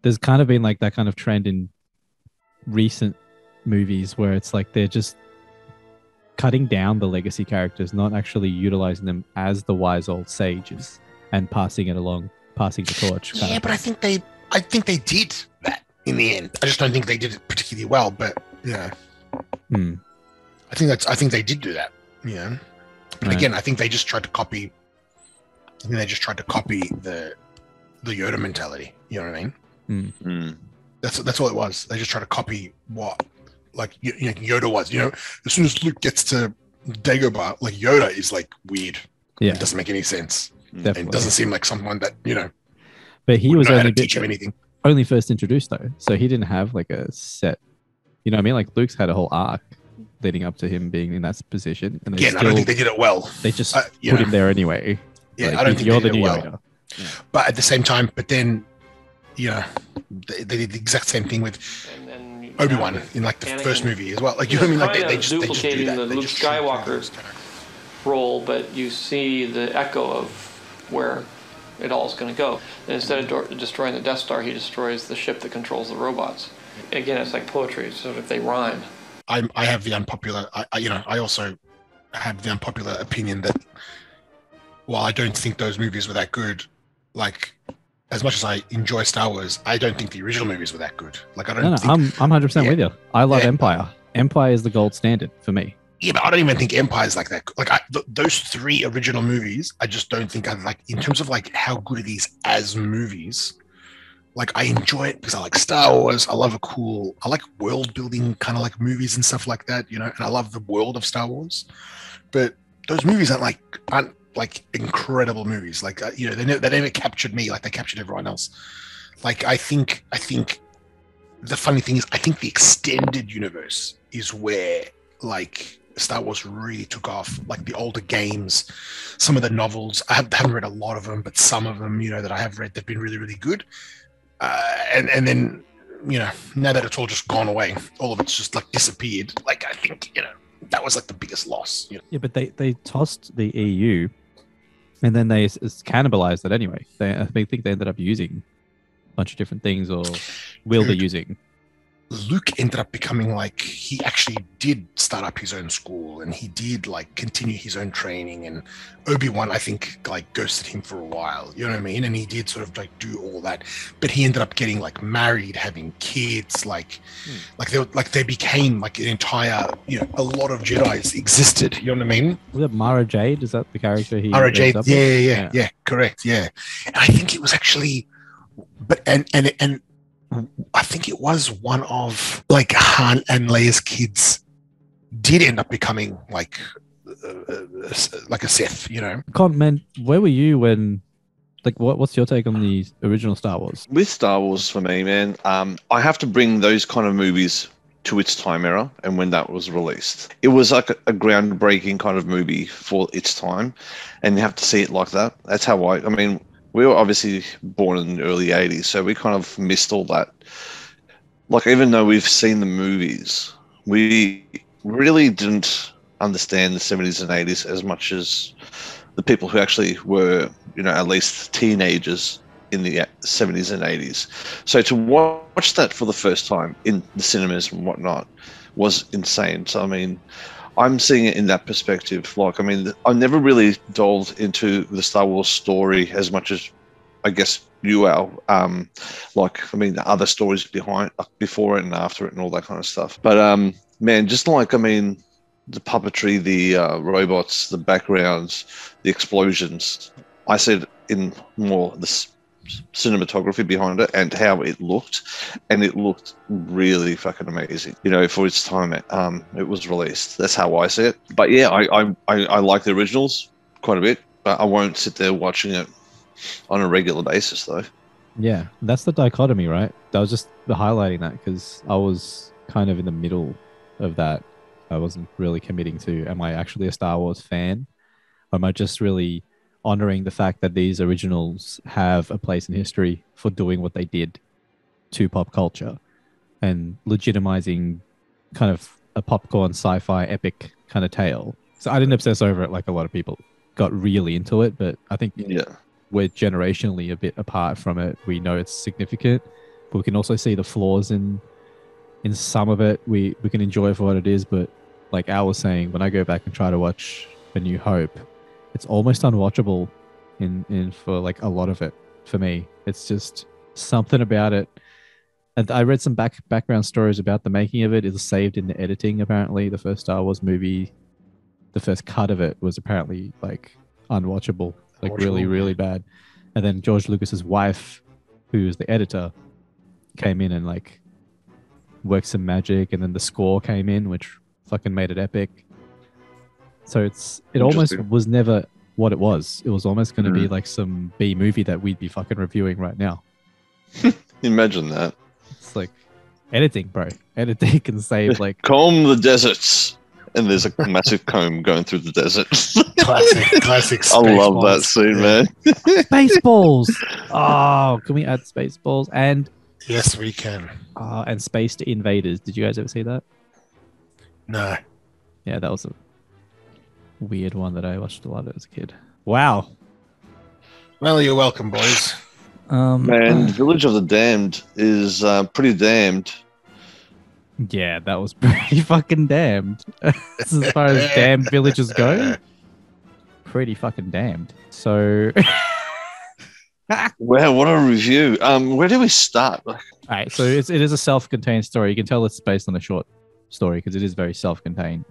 there's kind of been like that kind of trend in recent movies where it's like they're just cutting down the legacy characters, not actually utilizing them as the wise old sages and passing the torch. Yeah, but I think they did that in the end. I just don't think they did it particularly well, but yeah. I think they did do that. Yeah. But again, I think they just tried to copy. I think they just tried to copy the Yoda mentality. You know what I mean? That's all it was. They just tried to copy what like Yoda was. You know, as soon as Luke gets to Dagobah, like Yoda is like weird. Yeah, it doesn't make any sense. Definitely. And it doesn't seem like someone that But he was only teach him anything. Only first introduced though, so he didn't have like a set. You know what I mean? Like Luke's had a whole arc leading up to him being in that position, and I don't think they did it well. They just put him there anyway. Yeah, like, I don't think you're they the did it new well. Yoda. Yeah. But at the same time, they did the exact same thing with Obi-Wan in like the first movie as well. Like you know what I mean? Like they just duplicating do that. the Luke Skywalker role, but you see the echo of where it all is going to go. And instead of destroying the Death Star, he destroys the ship that controls the robots. Again, it's like poetry, so if they rhyme. I have the unpopular. I also have the unpopular opinion that while I don't think those movies were that good, like as much as I enjoy Star Wars, I don't think the original movies were that good. Like I don't. I'm 100% with you. I love Empire. Empire is the gold standard for me. Yeah, but I don't even think Empire's like that. Like those three original movies, I just don't think I like in terms of like how good are these as movies. Like I enjoy it because I like Star Wars. I like world building kind of like movies and stuff like that, you know. And I love the world of Star Wars. But those movies aren't like incredible movies. Like they never captured me like they captured everyone else. Like I think the funny thing is I think the extended universe is where like Star Wars really took off. Like the older games, some of the novels. I haven't read a lot of them, but some of them, that I have read, they've been really, really good. And then, now that it's all just gone away, all of it's just like disappeared. Like I think, that was like the biggest loss. Yeah, but they tossed the EU, and then they cannibalized it anyway. I think they ended up using a bunch of different things, or will be using. Luke ended up becoming like, he actually did start up his own school and he did like continue his own training, and Obi-Wan I think like ghosted him for a while, you know what I mean? And he did sort of like do all that, but he ended up getting like married, having kids, like they became like an entire, a lot of Jedis existed, you know what I mean? Was it Mara Jade? Is that the character he Mara Jade, yeah, correct, yeah. And I think it was actually, but and I think it was one of like Han and Leia's kids did end up becoming like a Sith, Kahn, man, where were you when? Like, what's your take on the original Star Wars? With Star Wars, for me, man, I have to bring those kind of movies to its time era and when that was released. It was like a groundbreaking kind of movie for its time, and you have to see it like that. That's how I mean. We were obviously born in the early 80s, so we kind of missed all that. Like, even though we've seen the movies, we really didn't understand the 70s and 80s as much as the people who actually were, at least teenagers in the 70s and 80s. So to watch that for the first time in the cinemas and whatnot was insane. So, I mean, I'm seeing it in that perspective. Like, I mean, I never really delved into the Star Wars story as much as I guess you are. The other stories behind, like before it and after it and all that kind of stuff. But, man, just like, I mean, the puppetry, the robots, the backgrounds, the explosions, I said in more the cinematography behind it and how it looked, and it looked really fucking amazing, for its time it was released. That's how I see it. But yeah, I like the originals quite a bit, but I won't sit there watching it on a regular basis though. Yeah, that's the dichotomy, right? I was just highlighting that because I was kind of in the middle of that. I wasn't really committing to, am I actually a Star Wars fan, or am I just really honoring the fact that these originals have a place in history for doing what they did to pop culture and legitimizing kind of a popcorn sci-fi epic kind of tale. So I didn't obsess over it like a lot of people got really into it, but I think we're generationally a bit apart from it. We know it's significant, but we can also see the flaws in some of it. We can enjoy it for what it is, but like Al was saying, when I go back and try to watch A New Hope, it's almost unwatchable in for like a lot of it for me. It's just something about it. And I read some background stories about the making of it. It was saved in the editing, apparently. The first Star Wars movie, the first cut of it was apparently like unwatchable, like really, really bad. And then George Lucas's wife, who was the editor, came in and like worked some magic, and then the score came in, which fucking made it epic. So it almost was never what it was. It was almost going to be like some B movie that we'd be fucking reviewing right now. Imagine that. It's like editing, bro. Editing can save like comb the deserts, and there's a massive comb going through the desert. Classic. I love that scene, man. Spaceballs. Oh, can we add Spaceballs? And yes, we can. And Spaced Invaders. Did you guys ever see that? No. Yeah, that was a weird one that I watched a lot as a kid. Wow. Well, you're welcome, boys. Man, Village of the Damned is pretty damned. Yeah, that was pretty fucking damned. As far as damned villages go, pretty fucking damned. So, wow, what a review. Where do we start? All right, so it is a self-contained story. You can tell it's based on a short story because it is very self-contained.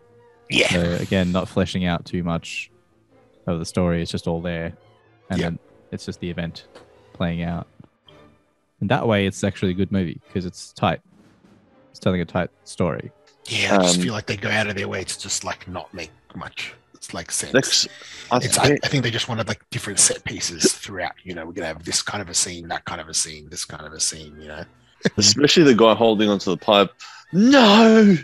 Yeah. So again, not fleshing out too much of the story. It's just all there, and then it's just the event playing out. And that way, it's actually a good movie because it's tight. It's telling a tight story. Yeah, I just feel like they go out of their way to just like not make much. It's like sense. I think they just wanted like different set pieces throughout. You know, we're gonna have this kind of a scene, that kind of a scene, this kind of a scene. You know, especially the guy holding onto the pipe. No.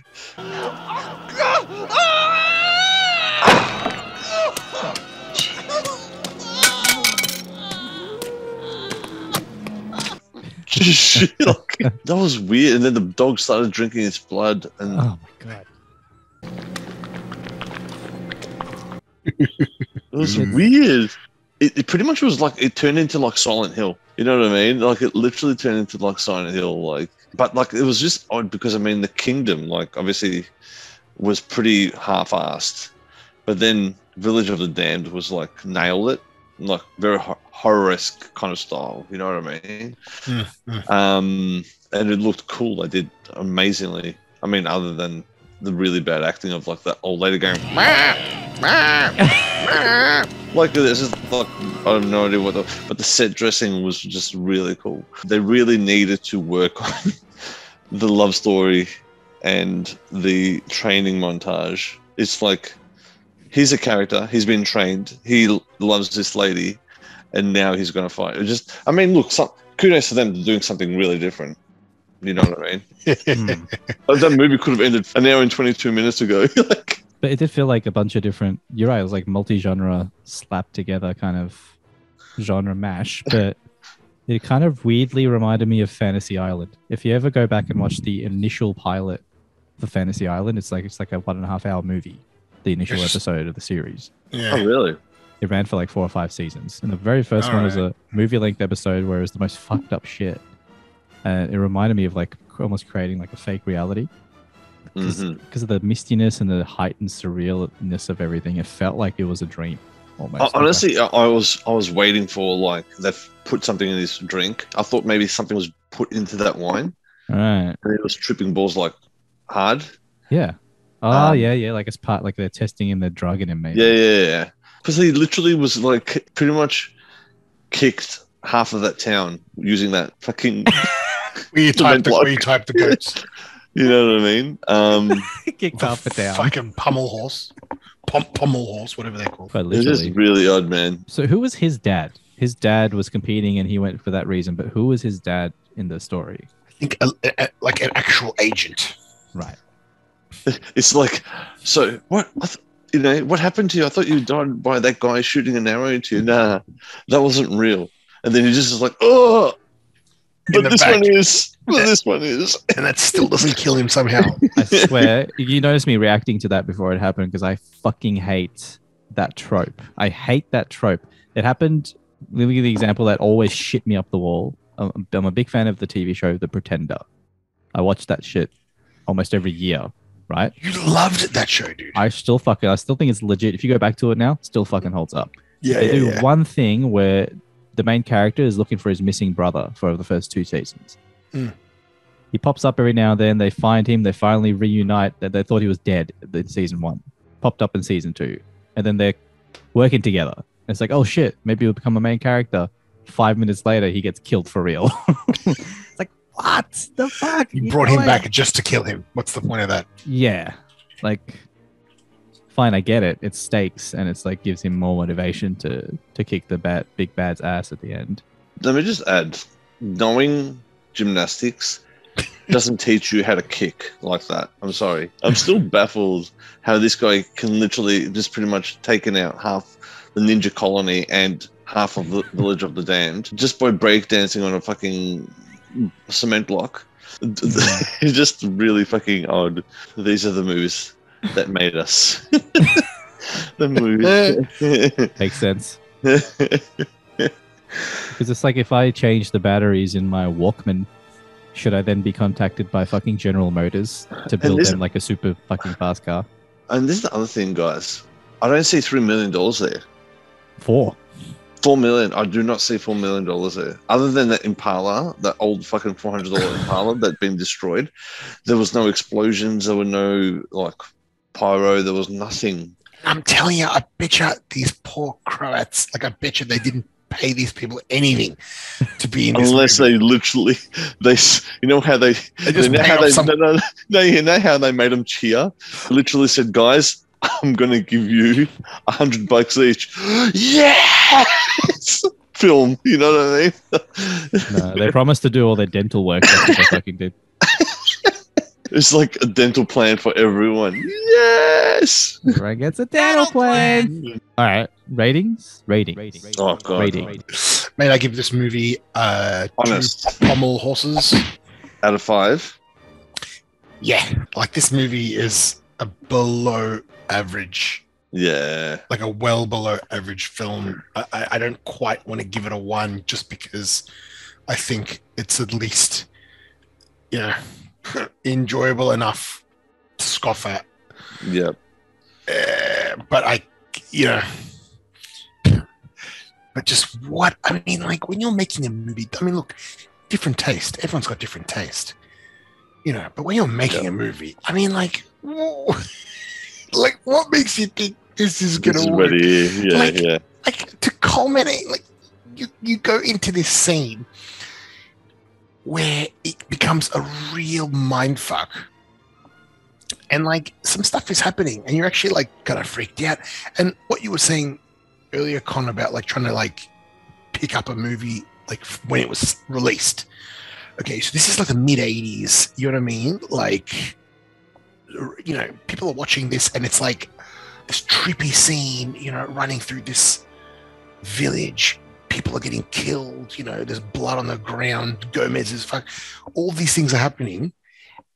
Shit, that was weird. And then the dog started drinking its blood. And oh my god, it was weird. It pretty much was like it turned into like Silent Hill. You know what I mean? Like it literally turned into like Silent Hill. Like, but like it was just odd because I mean the kingdom, like obviously, was pretty half-assed, but then Village of the Damned was like nailed it. Like very horror-esque kind of style, you know what I mean? And it looked cool. They did amazingly. I mean, other than the really bad acting of like that old lady going, like this is like I have no idea what, but the set dressing was just really cool. They really needed to work on the love story and the training montage. It's like, he's a character. He's been trained. He loves this lady, and now he's going to fight. It just, I mean, look, kudos to them for doing something really different. You know what I mean? That movie could have ended an hour and 22 minutes ago. Like, but it did feel like a bunch of different. You're right. It was like multi-genre slapped together kind of genre mash, but it kind of weirdly reminded me of Fantasy Island. If you ever go back and watch the initial pilot for Fantasy Island, it's like a 1.5 hour movie. The initial episode of the series. Yeah. Oh, really? It ran for like 4 or 5 seasons. And the very first one was a movie-length episode where it was the most fucked up shit. And it reminded me of like almost creating like a fake reality. Because of the mistiness and the heightened surrealness of everything. It felt like it was a dream. Almost. Honestly, I was waiting for like they've put something in this drink. I thought maybe something was put into that wine. Right. And it was tripping balls like hard. Yeah. Oh, yeah. Like it's part, like they're testing him, they're drugging him, maybe. Yeah. Because he literally was like pretty much kicked half of that town using that fucking. where you type the goats. You know what I mean? Kicked half the town. Fucking pummel horse. Pummel horse, whatever they're called. It's just really odd, man. So who was his dad? His dad was competing and he went for that reason, but who was his dad in the story? I think like an actual agent. Right. It's like, so what? What happened to you? I thought you died by that guy shooting an arrow into you. Nah, that wasn't real. And then he just is like, oh, but this one is. But this one is. And that still doesn't kill him somehow. I swear, you noticed me reacting to that before it happened because I fucking hate that trope. I hate that trope. It happened. Let me give you the example that always shit me up the wall. I'm a big fan of the TV show The Pretender. I watch that shit almost every year. Right? You loved that show, dude. I still think it's legit. If you go back to it now, it still fucking holds up. They do one thing where the main character is looking for his missing brother for the first 2 seasons. He pops up every now and then. They find him. They finally reunite. They thought he was dead in season 1. popped up in season 2, and then they're working together. It's like, oh shit, maybe he'll become a main character. 5 minutes later, he gets killed for real. It's like, what the fuck? You brought him back just to kill him. What's the point of that? Yeah, like, fine, I get it. It's stakes, and it's like gives him more motivation to kick the big bad's ass at the end. Let me just add, knowing gymnastics doesn't teach you how to kick like that. I'm sorry. I'm still baffled how this guy can literally just pretty much taken out half the ninja colony and half of the village of the damned just by breakdancing on a fucking cement block. It's just really fucking odd. These are the movies that made us. The movies. Makes sense. Because it's like, if I change the batteries in my Walkman, should I then be contacted by fucking General Motors to build them like a super fucking fast car? And this is the other thing, guys. I don't see $3 million there. 4 million. I do not see $4 million there. Other than that Impala, that old fucking $400 Impala that'd been destroyed. There was no explosions. There were no like pyro. There was nothing. I'm telling you, I bet you these poor Croats, like I bet you they didn't pay these people anything to be in this unless movie. they literally, you know how they just you know how made up some- you know how they made them cheer? Literally said, guys, I'm going to give you $100 each. Yes! Film, you know what I mean? No, they promised to do all their dental work. That's what they fucking did. It's like a dental plan for everyone. Yes! Everyone gets a dental plan. All right, ratings. Oh god. Rating. May I give this movie Honest. 2 pommel horses? Out of 5? Yeah, like this movie is a below average. Yeah. Like a well below average film. I don't quite want to give it a 1 just because I think it's at least, you know, enjoyable enough to scoff at. Yeah. But but just what, I mean, like when you're making a movie, I mean, look, different taste. Everyone's got different taste, you know, but when you're making a movie, I mean, like, like what makes you think this is going to work? Yeah, Like to culminate, like you go into this scene where it becomes a real mindfuck. And like some stuff is happening and you're actually like kind of freaked out. And what you were saying earlier, Con, about like trying to like pick up a movie like when it was released. Okay, so this is like the mid-'80s, you know what I mean? Like, you know, people are watching this and it's like this trippy scene, you know, running through this village. People are getting killed, you know, there's blood on the ground, Gomez is fuck. All these things are happening.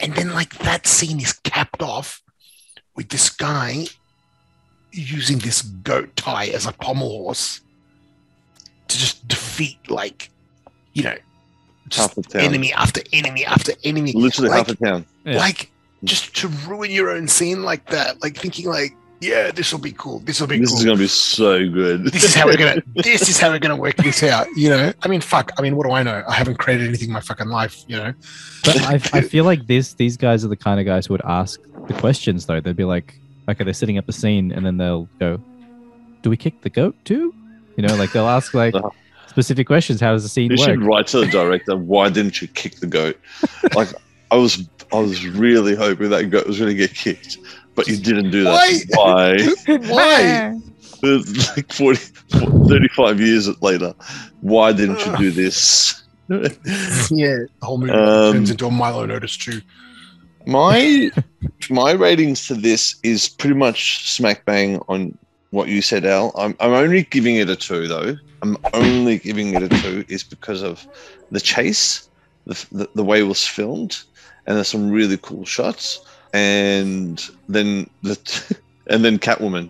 And then like that scene is capped off with this guy using this goat tie as a pommel horse to just defeat, like, you know, just enemy after enemy after enemy. Literally like, half a town. Yeah. Like just to ruin your own scene like that, like thinking like, yeah, this will be cool. This will be This cool. is gonna be so good. This is how we're gonna work this out, you know. I mean, fuck. I mean, what do I know? I haven't created anything in my fucking life, you know. But I feel like these guys are the kind of guys who would ask the questions, though. They'd be like, okay, they're setting up a scene, and then they'll go, do we kick the goat too? You know, like they'll ask like specific questions. How does the scene You work? should write to the director, why didn't you kick the goat? Like I was really hoping that goat was gonna get kicked. But you didn't do that. Why? Why? Like 35 years later. Why didn't you do this? Yeah, the whole movie turns into a Milo Notice too. My ratings to this is pretty much smack bang on what you said, Al. I'm only giving it a 2 though. I'm only giving it a 2 is because of the chase, the way it was filmed, and there's some really cool shots. And then Catwoman.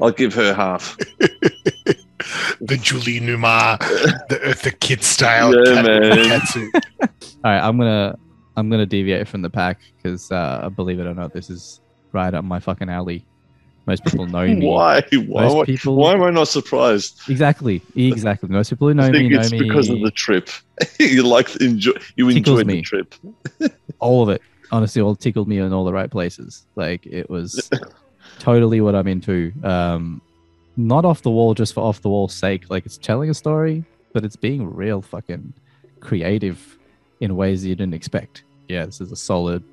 I'll give her half. The Julie Newmar, the Eartha Kitt style. Yeah, man. All right, I'm gonna deviate from the pack because believe it or not, this is right up my fucking alley. Most people know me. Why am I not surprised? Exactly. Most people who know me know it's me because of the trip. You enjoyed me. the trip. All of it. Honestly, all tickled me in all the right places. Like it was totally what I'm into. Not off the wall just for off the wall sake. Like, it's telling a story, but it's being real fucking creative in ways you didn't expect. Yeah, this is a solid.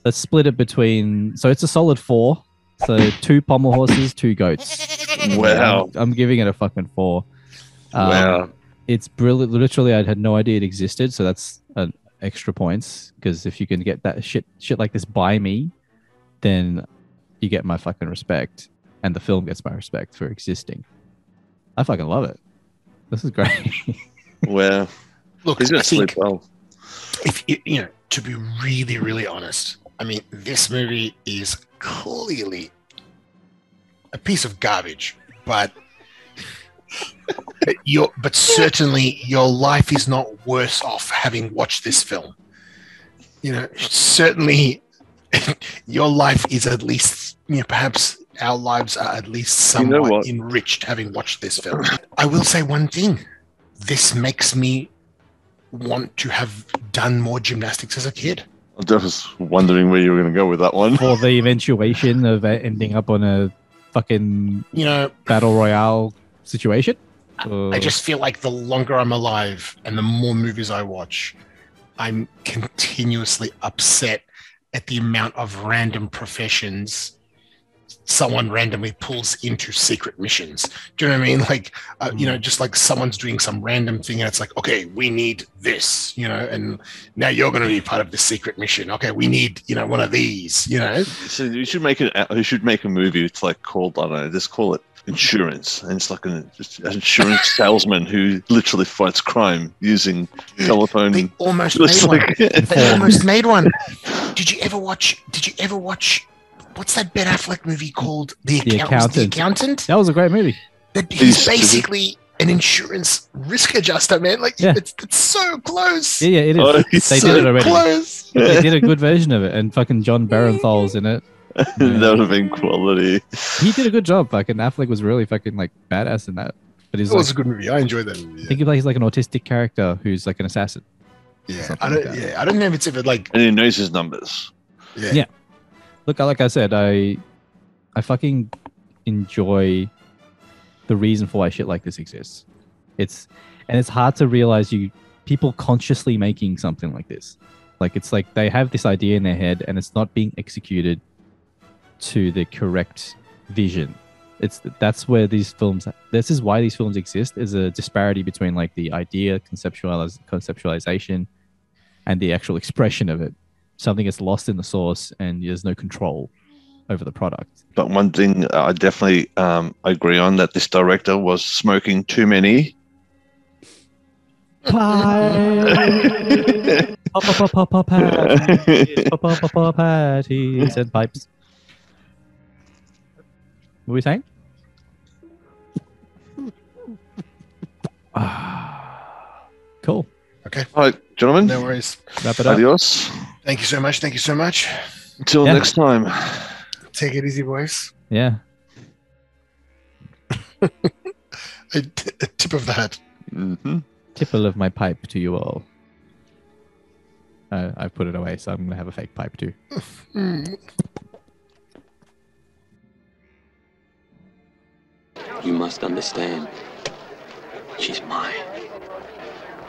Let's split it between. So it's a solid 4. So 2 pommel horses, 2 goats. Wow. I'm giving it a fucking 4. Wow. It's brilliant. Literally, I had no idea it existed. So that's an extra points, because if you can get that shit like this by me, then you get my fucking respect, and the film gets my respect for existing. I fucking love it. This is great. Wow. Look, He's gonna I think sleep well. if you know, to be really, really honest, I mean, this movie is clearly a piece of garbage, but certainly your life is not worse off having watched this film. You know, certainly your life is at least, you know, perhaps our lives are at least somewhat enriched having watched this film. I will say one thing. This makes me want to have done more gymnastics as a kid. I was just wondering where you were going to go with that one. For the eventuation of ending up on a fucking, you know, battle royale situation. I just feel like the longer I'm alive and the more movies I watch, I'm continuously upset at the amount of random professions someone randomly pulls into secret missions. Do you know what I mean? Like, you know, just like someone's doing some random thing and it's like, okay, we need this, you know, and now you're going to be part of the secret mission. Okay, we need, you know, one of these, you know. So you should make a movie. It's like called, I don't know, just call it Insurance, and it's like an insurance salesman who literally fights crime using telephone. They almost made one. They almost made one. Did you ever watch? What's that Ben Affleck movie called? The Accountant. That was a great movie. He's basically an insurance risk adjuster, man. Like, it's so close. Yeah, it is. Oh, they did it already. Close. They did a good version of it, and fucking John Barenthal's in it. That would have been quality. He did a good job. Fucking Affleck was really fucking like badass in that. But It was a good movie. I enjoyed that movie. I think he plays like an autistic character who's like an assassin. Yeah, I don't know if it's ever like. And he knows his numbers. Yeah. Look, like I said, I fucking enjoy the reason for why shit like this exists. It's hard to realize people consciously making something like this. Like, it's like they have this idea in their head and it's not being executed to the correct vision. That's where these films. This is why these films exist. Is a disparity between like the idea, conceptualization, and the actual expression of it. Something gets lost in the source, and there's no control over the product. But one thing I definitely agree on, that this director was smoking too many. Patties and pipes. What were we saying? Cool. Okay. All right, gentlemen. No worries. Wrap it up. Adios. Thank you so much. Thank you so much. Until next time. Take it easy, boys. Yeah. A tip of the hat. Mm-hmm. Tipple of my pipe to you all. I put it away, so I'm going to have a fake pipe too. You must understand. She's mine.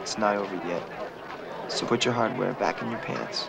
It's not over yet. So put your hardware back in your pants.